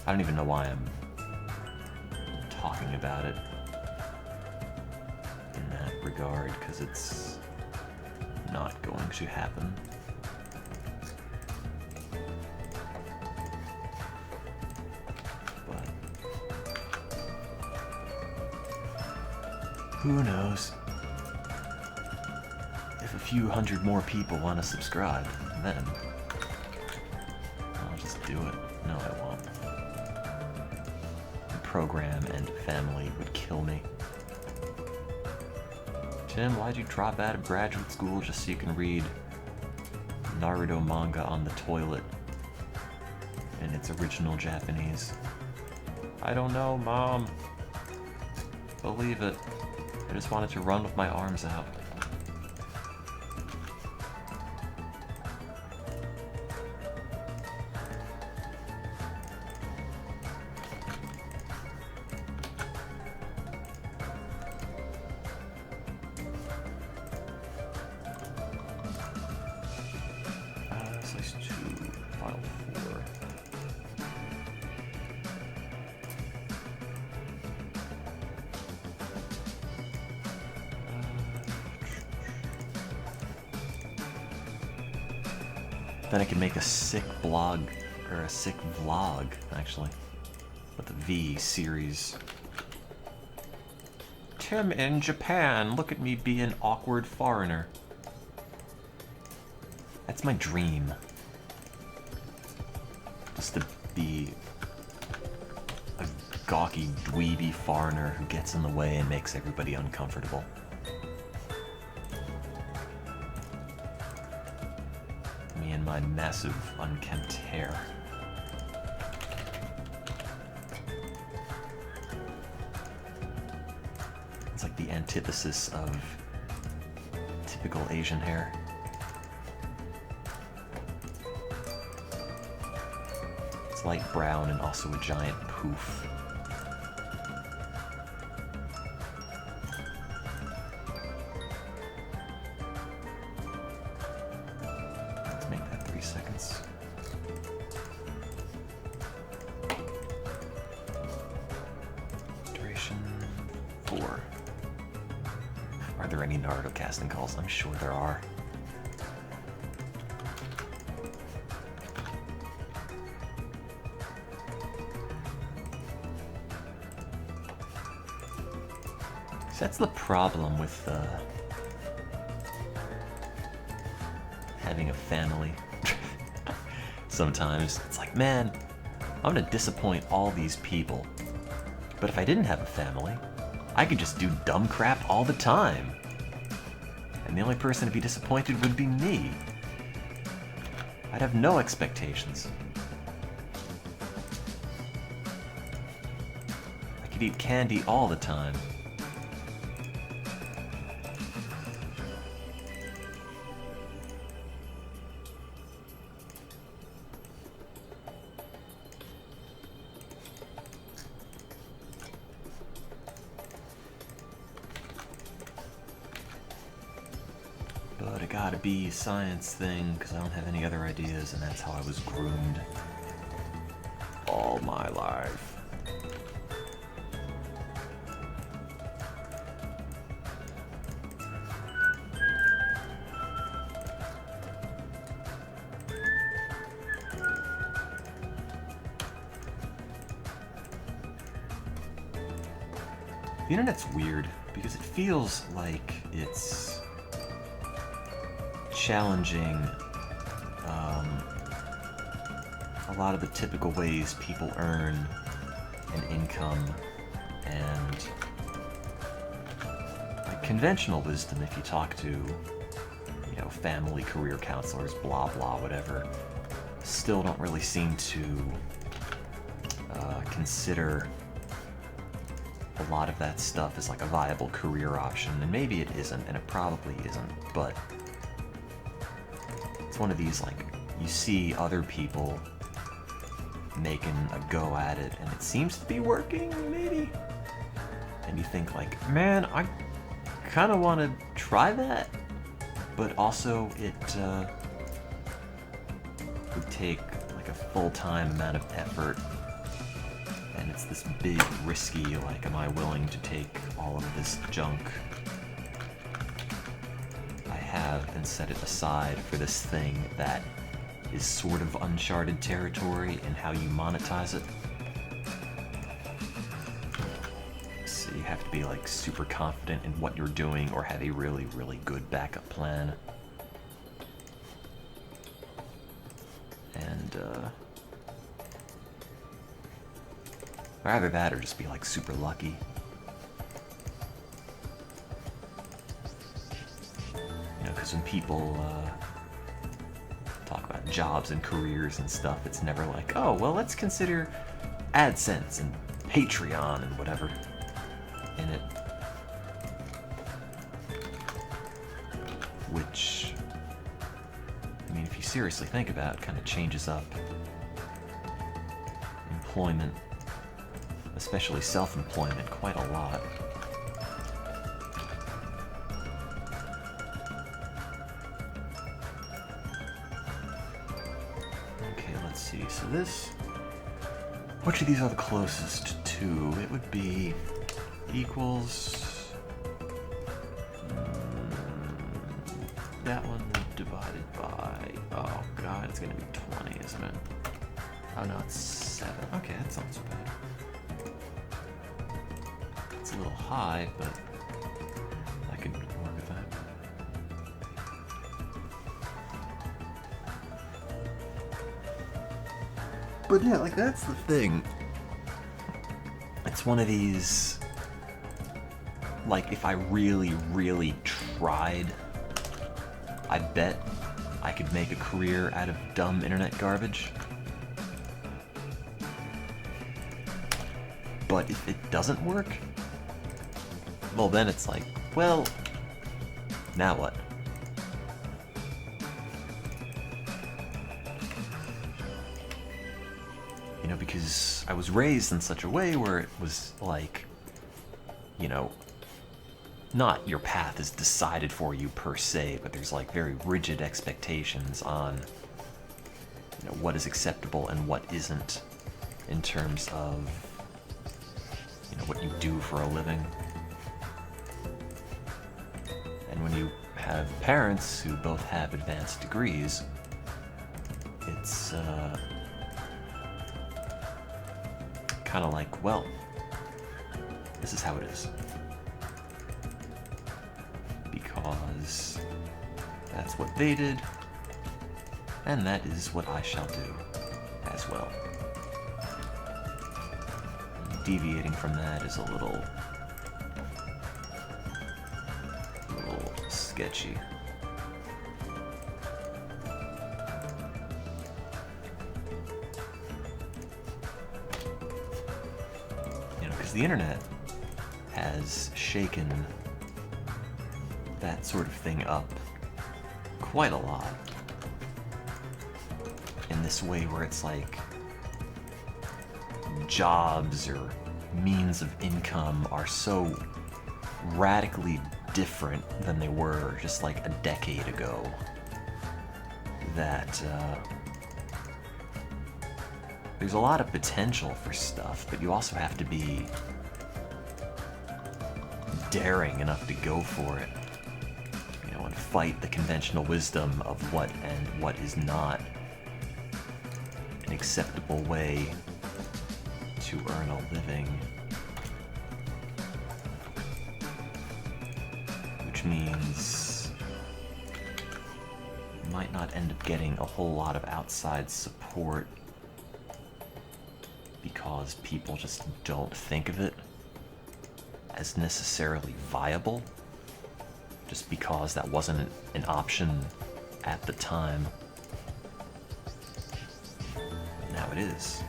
I don't even know why I'm talking about it in that regard, because it's not going to happen. But who knows? If a few hundred more people want to subscribe, then I'll just do it. No, I won't. The program and family would kill me. Tim, why'd you drop out of graduate school just so you can read Naruto manga on the toilet in its original Japanese? I don't know, Mom. Believe it. I just wanted to run with my arms out. Then I could make a sick blog, or a sick vlog, actually, with the V series. Tim in Japan, look at me be an awkward foreigner. That's my dream. Just to be a gawky, dweeby foreigner who gets in the way and makes everybody uncomfortable. Me and my massive, unkempt hair. It's like the antithesis of typical Asian hair. It's light brown and also a giant poof. Let's make that 3 seconds. Duration 4. Are there any Naruto casting calls? I'm sure there are. That's the problem with having a family. Sometimes it's like, man, I'm gonna disappoint all these people. But if I didn't have a family, I could just do dumb crap all the time. And the only person to be disappointed would be me. I'd have no expectations. I could eat candy all the time. gotta be science thing because I don't have any other ideas, and that's how I was groomed all my life. The internet's weird because it feels like it's challenging a lot of the typical ways people earn an income, and like conventional wisdom, if you talk to, you know, family, career counselors, blah blah, whatever, still don't really seem to consider a lot of that stuff as like a viable career option. And maybe it isn't, and it probably isn't, but it's one of these, like, you see other people making a go at it and it seems to be working, maybe, and you think like, man, I kind of want to try that, but also it would take like a full-time amount of effort, and it's this big risky, like, am I willing to take all of this junk I have and set it aside for this thing that is sort of uncharted territory in how you monetize it? So you have to be like super confident in what you're doing or have a really, really good backup plan. And either that or just be like super lucky. You know, because when people talk about jobs and careers and stuff, it's never like, oh, well, let's consider AdSense and Patreon and whatever in it. Which, I mean, if you seriously think about it, kind of changes up employment, especially self-employment, quite a lot. So this, which of these are the closest to? It would be equals that one divided by, oh god, it's gonna be 20, isn't it? Oh no, it's 7. Okay, that sounds bad. It's a little high, but I could work with that. But yeah, like, that's the thing. It's one of these, like, if I really, really tried, I bet I could make a career out of dumb internet garbage. But if it doesn't work, well, then it's like, well, now what? You know, because I was raised in such a way where it was like, you know, not your path is decided for you per se, but there's like very rigid expectations on, you know, what is acceptable and what isn't in terms of, you know, what you do for a living. And when you have parents who both have advanced degrees, it's kind of like, well, this is how it is. Because that's what they did, and that is what I shall do as well. Deviating from that is a little sketchy. The internet has shaken that sort of thing up quite a lot in this way where it's like jobs or means of income are so radically different than they were just like a decade ago. That there's a lot of potential for stuff, but you also have to be daring enough to go for it, you know, and fight the conventional wisdom of what and what is not an acceptable way to earn a living. Which means you might not end up getting a whole lot of outside support because people just don't think of it as necessarily viable, just because that wasn't an option at the time. Now it is.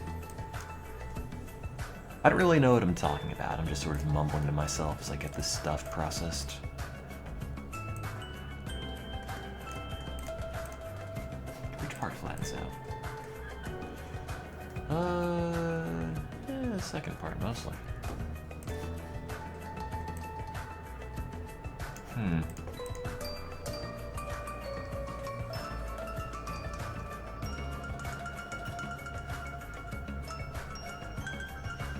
I don't really know what I'm talking about. I'm just sort of mumbling to myself as I get this stuff processed. Which part flattens out? The second part mostly.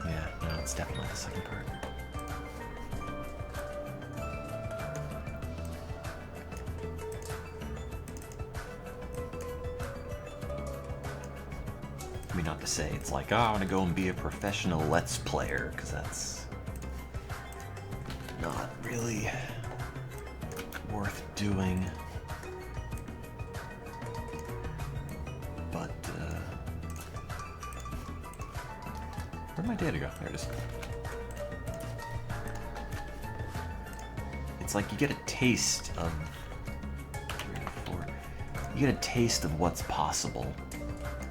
Yeah, no, it's definitely the second part. I mean, not to say it's like, oh, I want to go and be a professional Let's Player, because that's not really worth doing. But, where'd my data go? There it is. It's like you get a taste of... You get a taste of what's possible.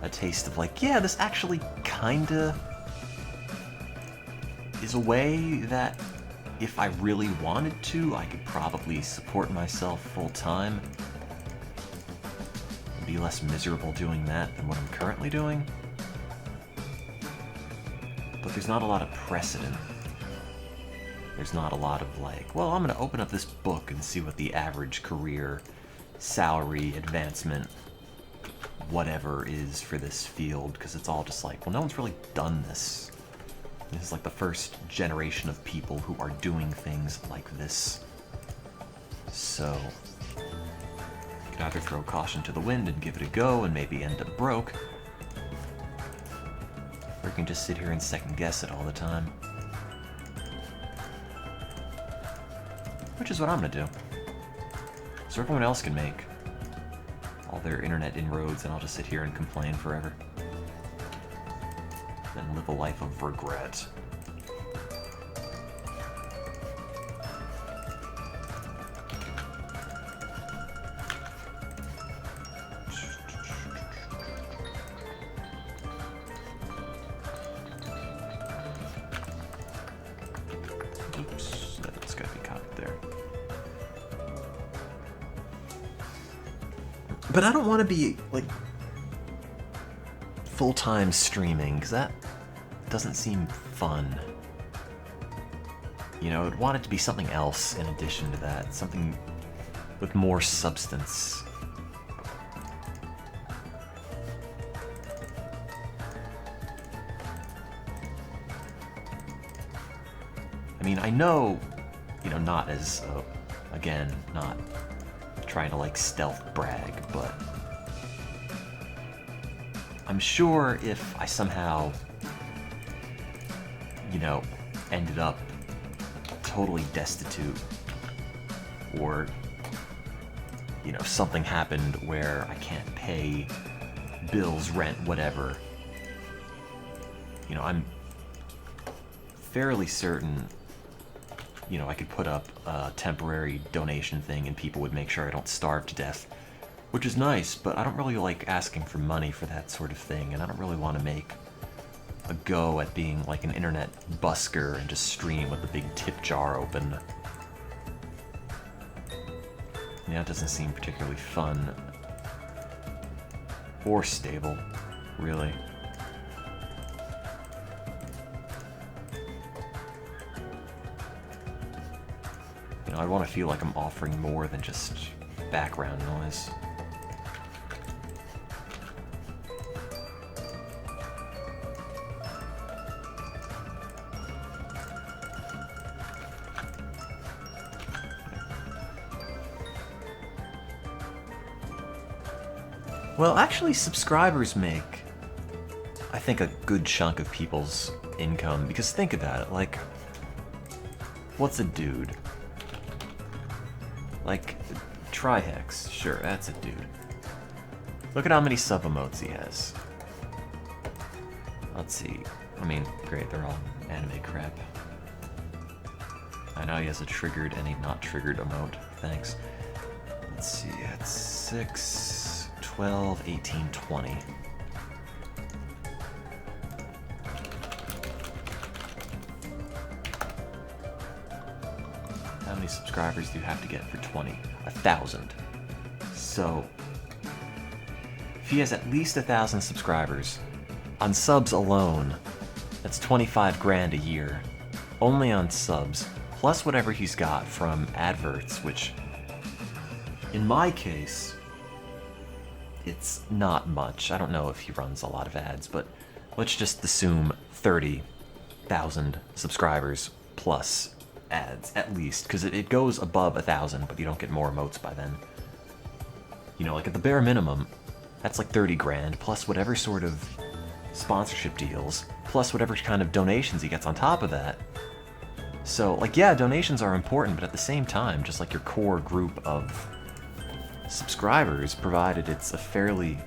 A taste of like, yeah, this actually kinda is a way that if I really wanted to, I could probably support myself full time and be less miserable doing that than what I'm currently doing. But there's not a lot of precedent. There's not a lot of like, well, I'm gonna open up this book and see what the average career, salary, advancement, whatever is for this field, because it's all just like, well, no one's really done this. This is like the first generation of people who are doing things like this. So, you can either throw caution to the wind and give it a go and maybe end up broke, or you can just sit here and second guess it all the time. Which is what I'm gonna do. So everyone else can make all their internet inroads, and I'll just sit here and complain forever. Then live a life of regret. Oops, that's gotta be copied there. But I don't want to be, like, full-time streaming, because that doesn't seem fun. You know, I'd want it to be something else in addition to that, something with more substance. I mean, I know, you know, not as, again, not trying to like stealth brag, but I'm sure if I somehow, you know, ended up totally destitute, or, you know, something happened where I can't pay bills, rent, whatever, you know, I'm fairly certain, you know, I could put up a temporary donation thing and people would make sure I don't starve to death, which is nice, but I don't really like asking for money for that sort of thing, and I don't really want to make a go at being like an internet busker and just stream with a big tip jar open. Yeah, it doesn't seem particularly fun or stable, really. You know, I want to feel like I'm offering more than just background noise. Well, actually, subscribers make, I think, a good chunk of people's income, because think about it, like, what's a dude? Like, Trihex, sure, that's a dude. Look at how many sub-emotes he has. Let's see, I mean, great, they're all anime crap. I know he has a triggered and a not triggered emote, thanks. Let's see, that's 6, 12, 18, 20. How many subscribers do you have to get for 20? 1,000. So, if he has at least 1,000 subscribers, on subs alone, that's 25 grand a year. Only on subs, plus whatever he's got from adverts, which, in my case, it's not much. I don't know if he runs a lot of ads, but let's just assume 30,000 subscribers plus ads, at least, because it goes above 1,000, but you don't get more emotes by then. You know, like at the bare minimum, that's like 30 grand, plus whatever sort of sponsorship deals, plus whatever kind of donations he gets on top of that. So, like, yeah, donations are important, but at the same time, just like your core group of subscribers, provided it's a fairly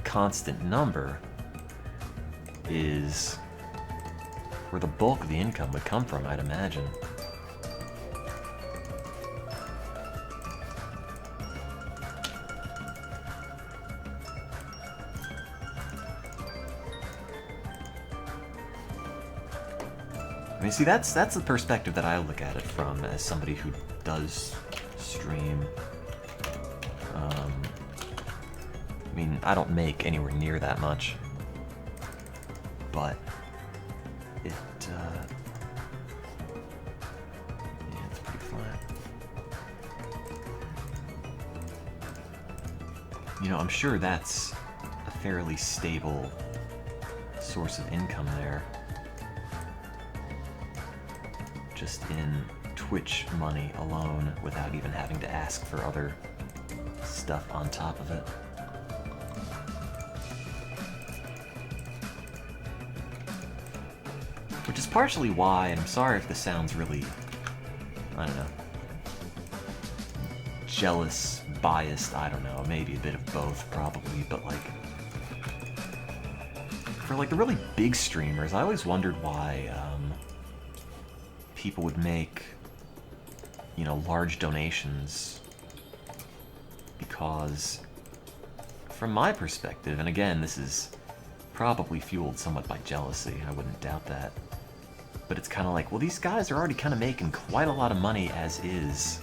constant number, is where the bulk of the income would come from, I'd imagine. I mean, see, that's the perspective that I look at it from as somebody who does stream. I mean, I don't make anywhere near that much, but it, yeah, it's pretty flat. You know, I'm sure that's a fairly stable source of income there. Just in Twitch money alone, without even having to ask for other stuff on top of it. Which is partially why, and I'm sorry if this sounds really, I don't know, jealous, biased, I don't know, maybe a bit of both probably, but like, for like the really big streamers, I always wondered why people would make, you know, large donations, because from my perspective, and again, this is probably fueled somewhat by jealousy, I wouldn't doubt that, but it's kind of like, well, these guys are already kind of making quite a lot of money as is.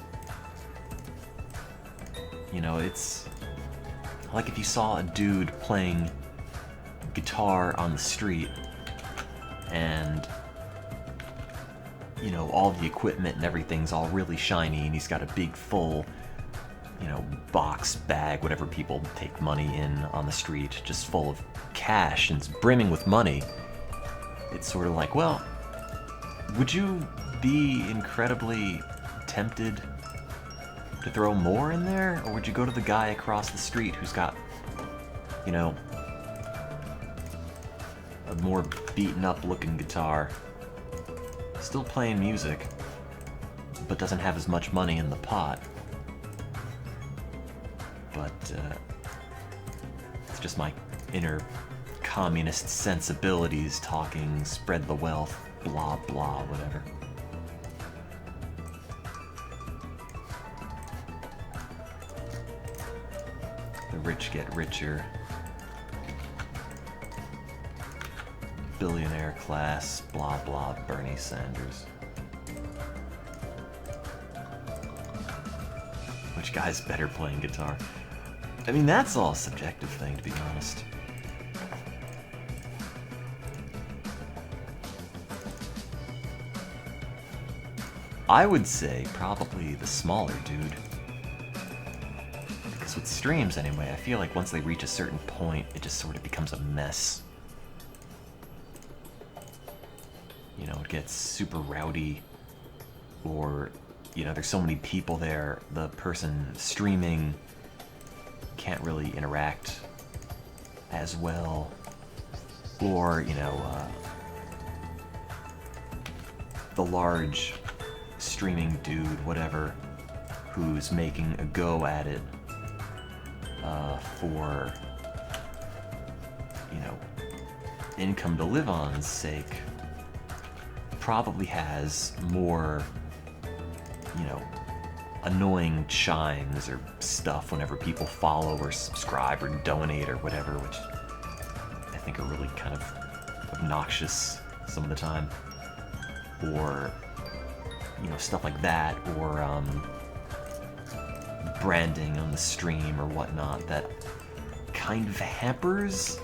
You know, it's like if you saw a dude playing guitar on the street, and you know, all the equipment and everything's all really shiny, and he's got a big full, you know, box bag, whatever people take money in on the street, just full of cash and it's brimming with money. It's sort of like, well, would you be incredibly tempted to throw more in there? Or would you go to the guy across the street who's got, you know, a more beaten up looking guitar, still playing music, but doesn't have as much money in the pot? But it's just my inner communist sensibilities talking, spread the wealth, blah blah, whatever. The rich get richer. Billionaire class, blah blah, Bernie Sanders. Which guy's better playing guitar? I mean, that's all a subjective thing, to be honest. I would say probably the smaller dude. Because with streams anyway, I feel like once they reach a certain point, it just sort of becomes a mess. You know, it gets super rowdy, or, you know, there's so many people there, the person streaming can't really interact as well, or, you know, the large streaming dude, whatever, who's making a go at it for, you know, income to live on's sake, probably has more, you know, annoying chimes or stuff whenever people follow or subscribe or donate or whatever, which I think are really kind of obnoxious some of the time. Or, you know, stuff like that, or branding on the stream or whatnot that kind of hampers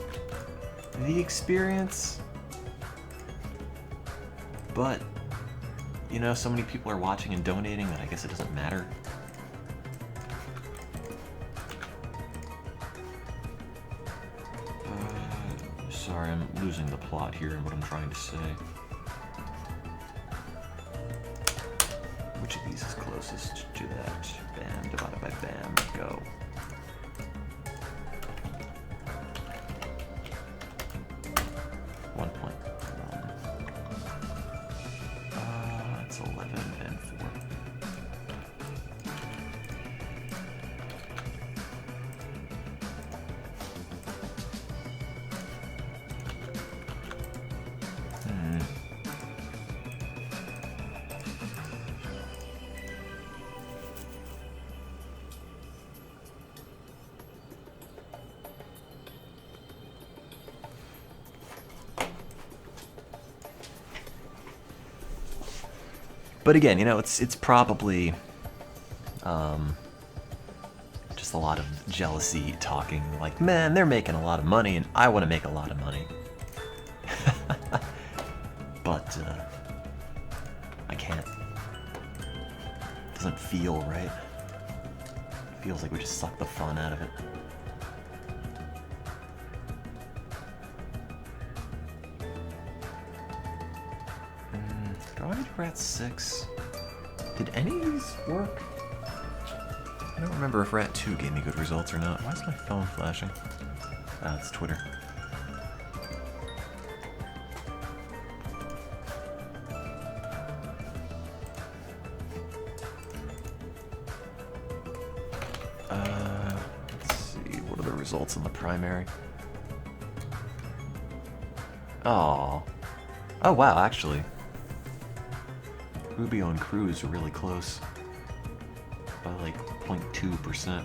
the experience. But, you know, so many people are watching and donating that I guess it doesn't matter. Sorry, I'm losing the plot here and what I'm trying to say. Which of these is closest to that? Bam, divided by bam, go. That's 11 and 4. But again, you know, it's probably just a lot of jealousy talking, like, man, they're making a lot of money and I want to make a lot of money. But I can't. Doesn't feel right. Feels like we just suck the fun out of it. Do I need Rat 6? Did any of these work? I don't remember if Rat 2 gave me good results or not. Why is my phone flashing? Ah, it's Twitter. Let's see, what are the results in the primary? Oh. Oh wow, actually. Rubio and Cruz are really close. By like 0.2%.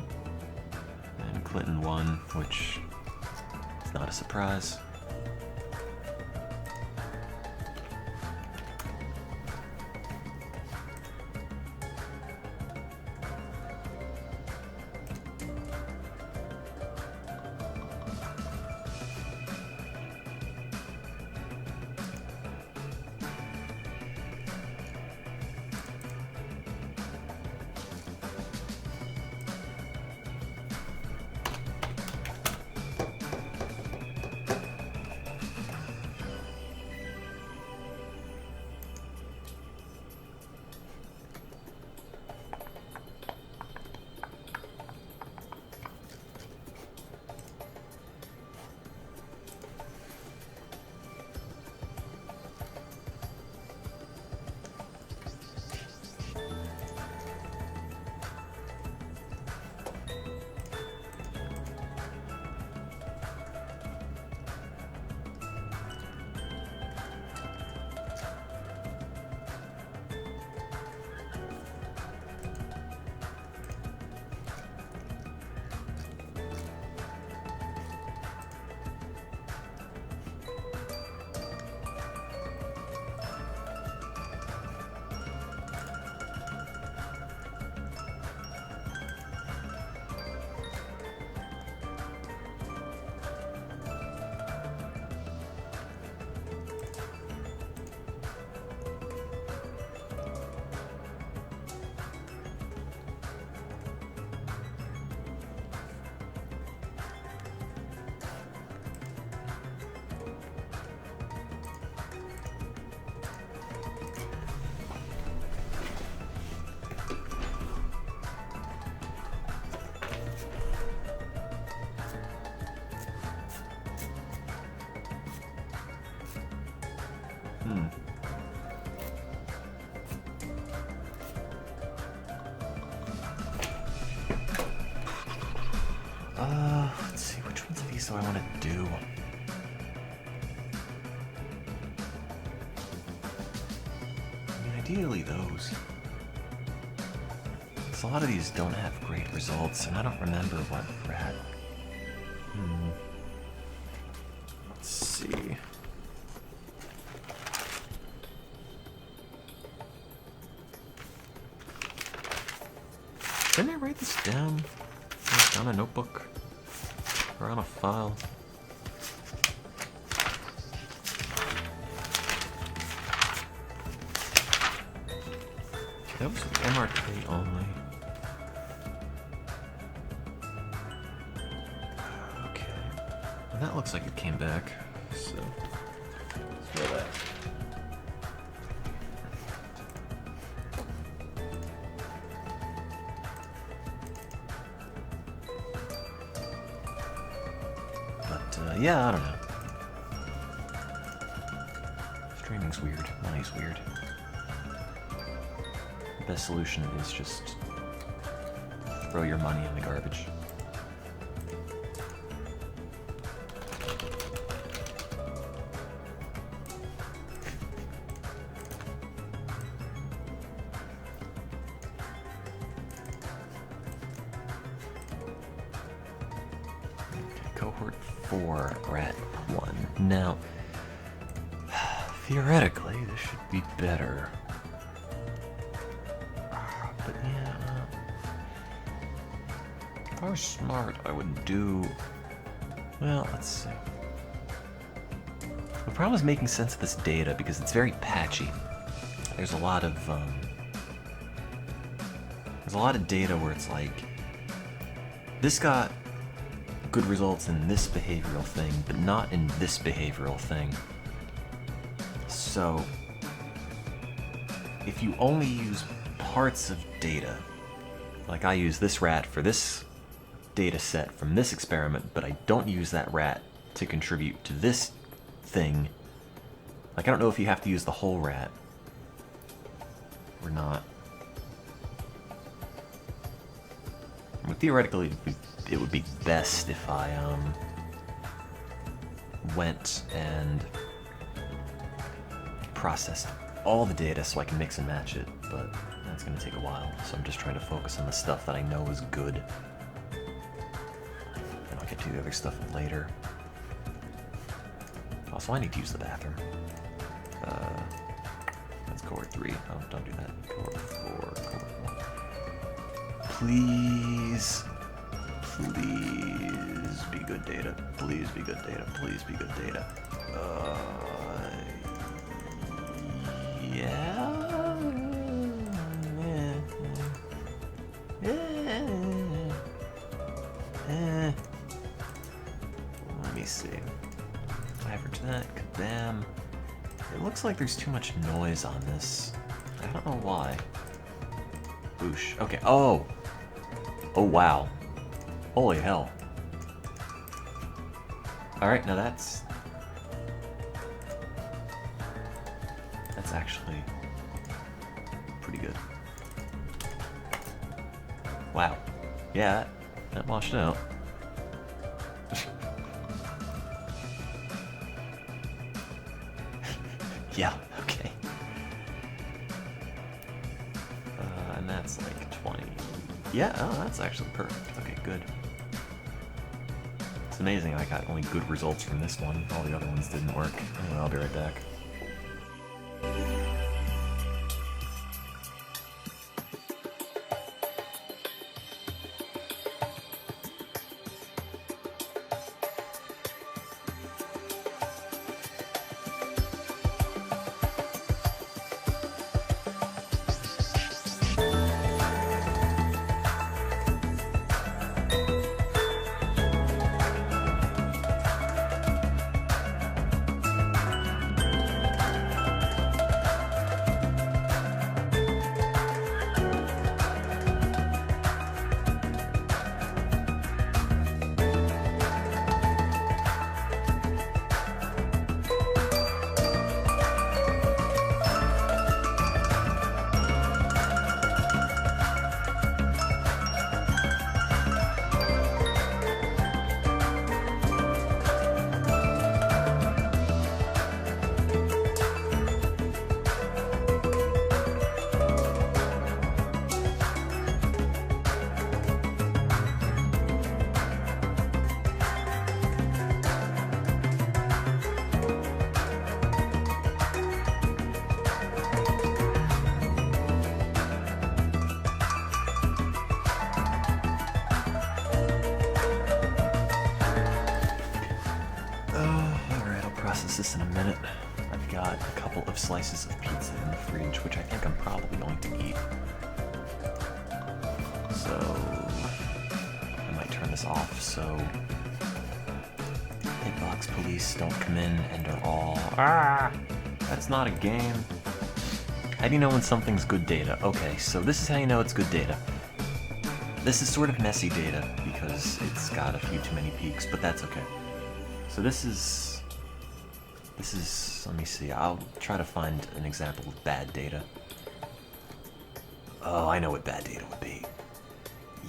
And Clinton won, which is not a surprise. Let's see, which ones of these do I want to do? I mean, ideally those. Because a lot of these don't have great results, and I don't remember what rat. Let's see. Didn't I write this down? Like on a notebook? Or on a file? That was MRK only. Okay. And that looks like it came back, so let's roll that. But, yeah, I don't know. Streaming's weird. Money's weird. The best solution is just throw your money in the garbage. Okay, cohort 4, rat 1. Now, theoretically, this should be better. But yeah, if I were smart, I would do... Well, let's see. The problem is making sense of this data because it's very patchy. There's a lot of data where it's like, this got good results in this behavioral thing, but not in this behavioral thing. So, if you only use parts of data, like I use this rat for this data set from this experiment, but I don't use that rat to contribute to this thing, like I don't know if you have to use the whole rat or not. But theoretically, it would be best if I went and processed all the data so I can mix and match it, but that's going to take a while, so I'm just trying to focus on the stuff that I know is good. And I'll get to the other stuff later. Also, I need to use the bathroom. That's cohort 3. Oh, don't do that. Cohort 4, cohort 1. Please. Please be good data. Please be good data. Please be good data. Yeah. Let me see. Average that. Kabam. It looks like there's too much noise on this. I don't know why. Boosh. Okay. Oh. Oh wow. Holy hell. Alright, now that's actually pretty good. Wow. Yeah, that washed out. Yeah, okay. And that's like 20. Yeah, oh, that's actually perfect. Okay, good. It's amazing I got only good results from this one. All the other ones didn't work. Anyway, I'll be right back. process this in a minute. I've got a couple of slices of pizza in the fridge, which I think I'm probably going to eat. So I might turn this off so Hitbox police don't come in and are all, that's not a game. How do you know when something's good data? Okay, so this is how you know it's good data. This is sort of messy data because it's got a few too many peaks, but that's okay. So this is, let me see, I'll try to find an example of bad data. Oh, I know what bad data would be.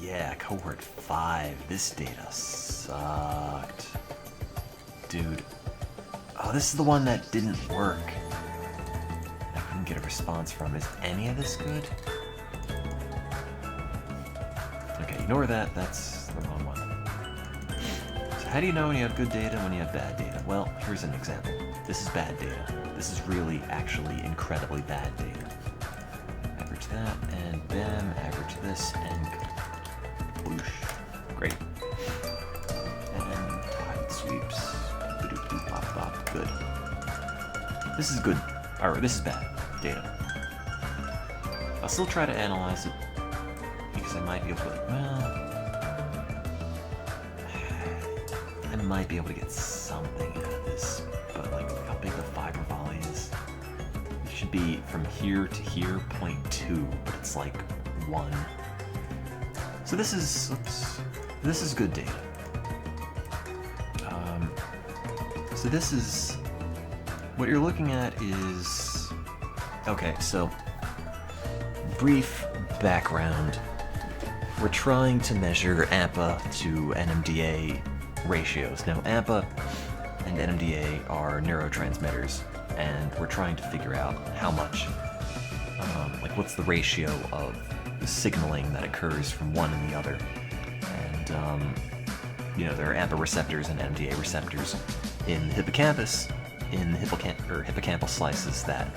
Yeah, cohort 5, this data sucked. Dude. Oh, this is the one that didn't work. I couldn't get a response from. Is any of this good? Okay, ignore that, that's the wrong one. So how do you know when you have good data and when you have bad data? Well, here's an example. This is bad data. This is really, actually, incredibly bad data. Average that, and bam, average this, and whoosh. Great. And tide sweeps. Ba-doop-doop, bop, bop. Good. This is good. Alright, this is bad data. I'll still try to analyze it, because I might be able to, I might be able to get something out of this, but like how big the fiber volley is. It should be from here to here, 0.2, but it's like 1. So this is, this is good data. So this is, what you're looking at is, okay, so brief background. We're trying to measure AMPA to NMDA ratios. Now, AMPA and NMDA are neurotransmitters, and we're trying to figure out how much, like what's the ratio of the signaling that occurs from one and the other. And, you know, there are AMPA receptors and NMDA receptors in the hippocampus, in the hippocampal slices that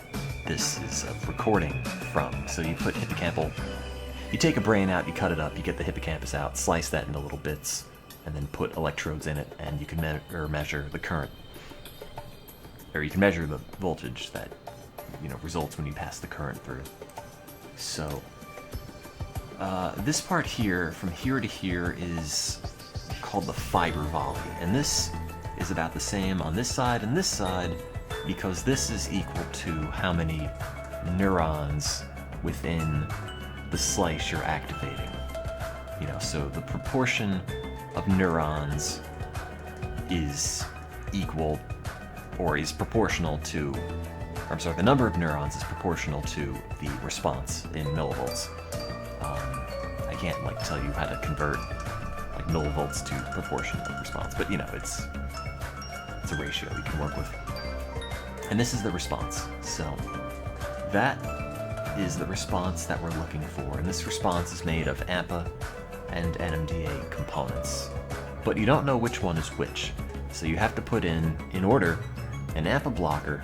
this is a recording from. So you put hippocampal, you take a brain out, you cut it up, you get the hippocampus out, slice that into little bits, and then put electrodes in it, and you can measure the current, or you can measure the voltage that, you know, results when you pass the current through. So this part here, from here to here, is called the fiber volley, and this is about the same on this side and this side, because this is equal to how many neurons within the slice you're activating. You know, so the proportion of neurons is equal, or is proportional to, I'm sorry, the number of neurons is proportional to the response in millivolts. I can't like tell you how to convert like millivolts to proportion of response, but you know, it's a ratio you can work with. And this is the response. So that is the response that we're looking for, and this response is made of AMPA and NMDA components. But you don't know which one is which, so you have to put in order, an AMPA blocker,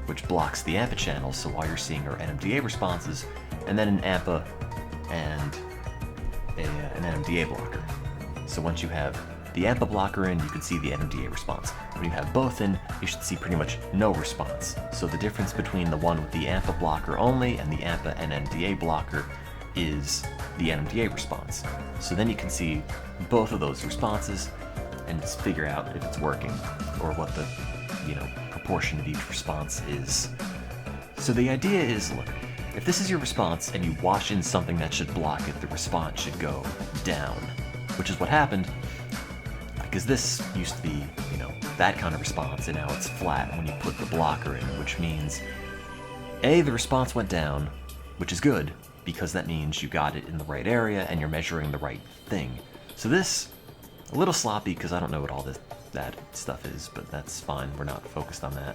which blocks the AMPA channel, so all you're seeing are NMDA responses, and then an AMPA and an NMDA blocker. So once you have the AMPA blocker in, you can see the NMDA response. When you have both in, you should see pretty much no response. So the difference between the one with the AMPA blocker only and the AMPA and NMDA blocker is the NMDA response. So then you can see both of those responses and just figure out if it's working, or what the, you know, proportion of each response is. So the idea is, look, if this is your response and you wash in something that should block it, the response should go down, which is what happened, because this used to be, you know, that kind of response, and now it's flat when you put the blocker in, which means, A, the response went down, which is good, because that means you got it in the right area and you're measuring the right thing. So this, a little sloppy because I don't know what all that stuff is, but that's fine, we're not focused on that.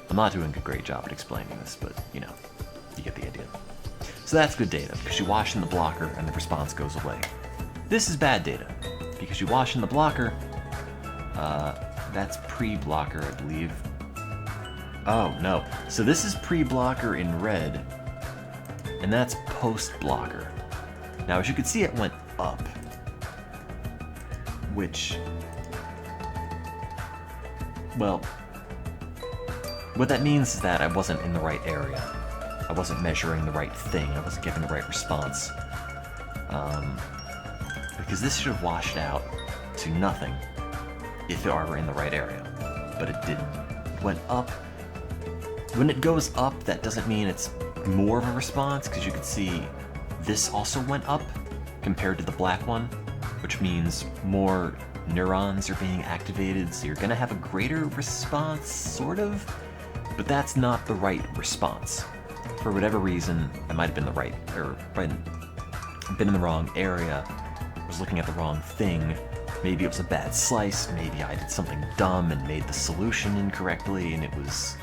I'm not doing a great job at explaining this, but, you know, you get the idea. So that's good data, because you wash in the blocker and the response goes away. This is bad data, because you wash in the blocker, that's pre-blocker, I believe. Oh, no. So this is pre-blocker in red, and that's post-blocker. Now, as you can see, it went up, which, well, What that means is that I wasn't in the right area. I wasn't measuring the right thing. I wasn't getting the right response. Because this should have washed out to nothing if I were in the right area. But it didn't. It went up. When it goes up, that doesn't mean it's more of a response, because you can see this also went up compared to the black one, which means more neurons are being activated, so you're gonna have a greater response, sort of, but that's not the right response. For whatever reason, I might have been been in the wrong area, was looking at the wrong thing. Maybe it was a bad slice, maybe I did something dumb and made the solution incorrectly and it was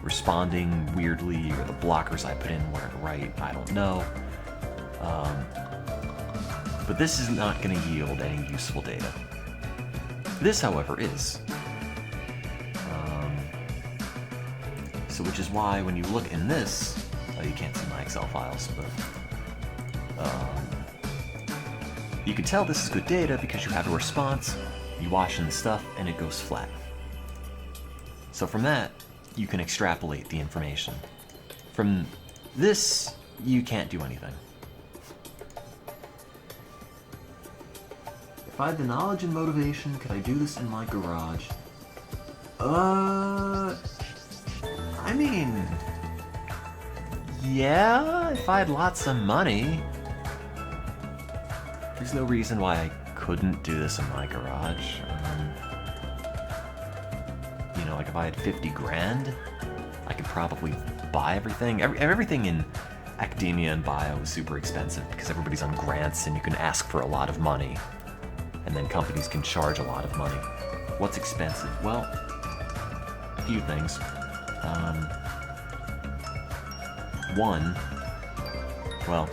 responding weirdly, or the blockers I put in weren't right, I don't know. But this is not going to yield any useful data. This, however, is. So which is why when you look in this, you can't see my Excel files, but you can tell this is good data because you have a response, you wash in the stuff, and it goes flat. So from that, you can extrapolate the information. From this, you can't do anything. If I had the knowledge and motivation, could I do this in my garage? I mean, yeah, if I had lots of money. There's no reason why I couldn't do this in my garage. You know, like if I had 50 grand, I could probably buy everything. Everything in academia and bio is super expensive because everybody's on grants and you can ask for a lot of money. And then companies can charge a lot of money. What's expensive? Well, a few things. One, well,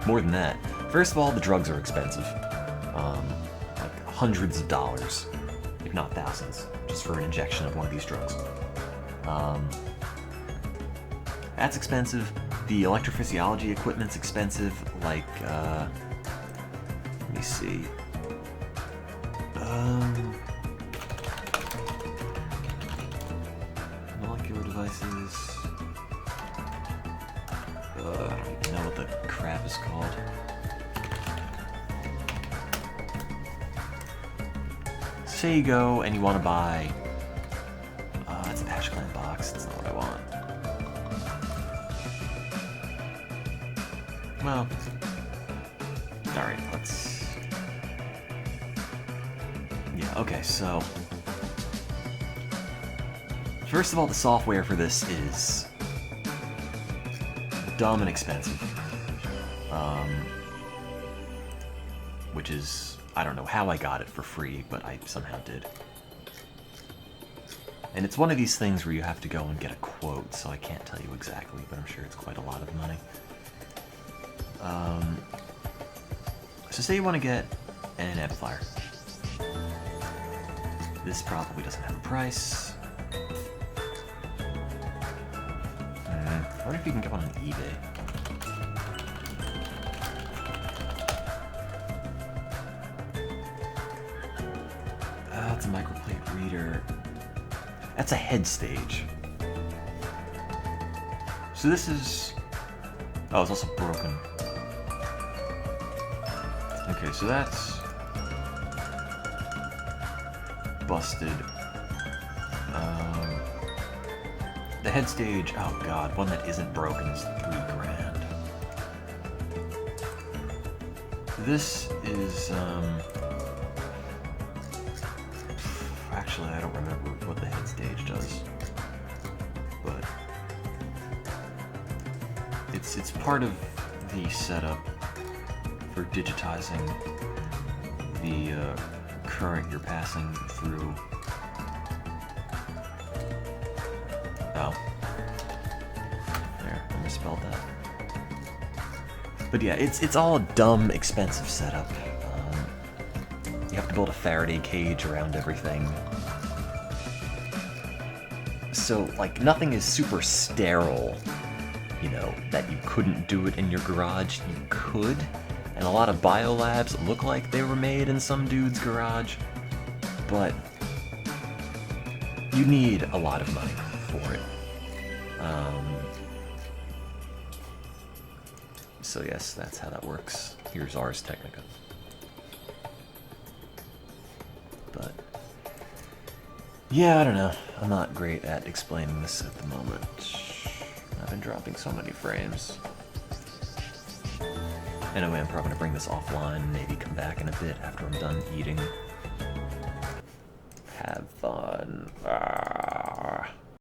more than that. First of all, the drugs are expensive. Like hundreds of dollars, if not thousands, just for an injection of one of these drugs. That's expensive. The electrophysiology equipment's expensive, like, let me see. Molecular devices. I don't even know what the crap is called. Say you go and you want to buy. It's an ash gland box. That's not what I want. Well, alright, let's. Yeah, okay, so. First of all, the software for this is dumb and expensive. Which is, I don't know how I got it for free, but I somehow did. And it's one of these things where you have to go and get a quote, so I can't tell you exactly, but I'm sure it's quite a lot of money. So say you want to get an amplifier. This probably doesn't have a price. I wonder if you can get one on eBay. That's a microplate reader. That's a head stage. So this is... Oh, it's also broken. Okay, so that's... busted. The head stage, oh god, one that isn't broken is $3,000. This is, actually, I don't remember what the head stage does, but it's part of the setup for digitizing the current you're passing through. Oh. There, I misspelled that. But yeah, it's all a dumb, expensive setup. You have to build a Faraday cage around everything. So, like, nothing is super sterile, you know, that you couldn't do it in your garage. You could, and a lot of biolabs look like they were made in some dude's garage, but you need a lot of money for it. So yes, that's how that works. Here's Ars Technica. But yeah, I don't know. I'm not great at explaining this at the moment. I've been dropping so many frames. Anyway, I'm probably gonna bring this offline, maybe come back in a bit after I'm done eating. Have fun.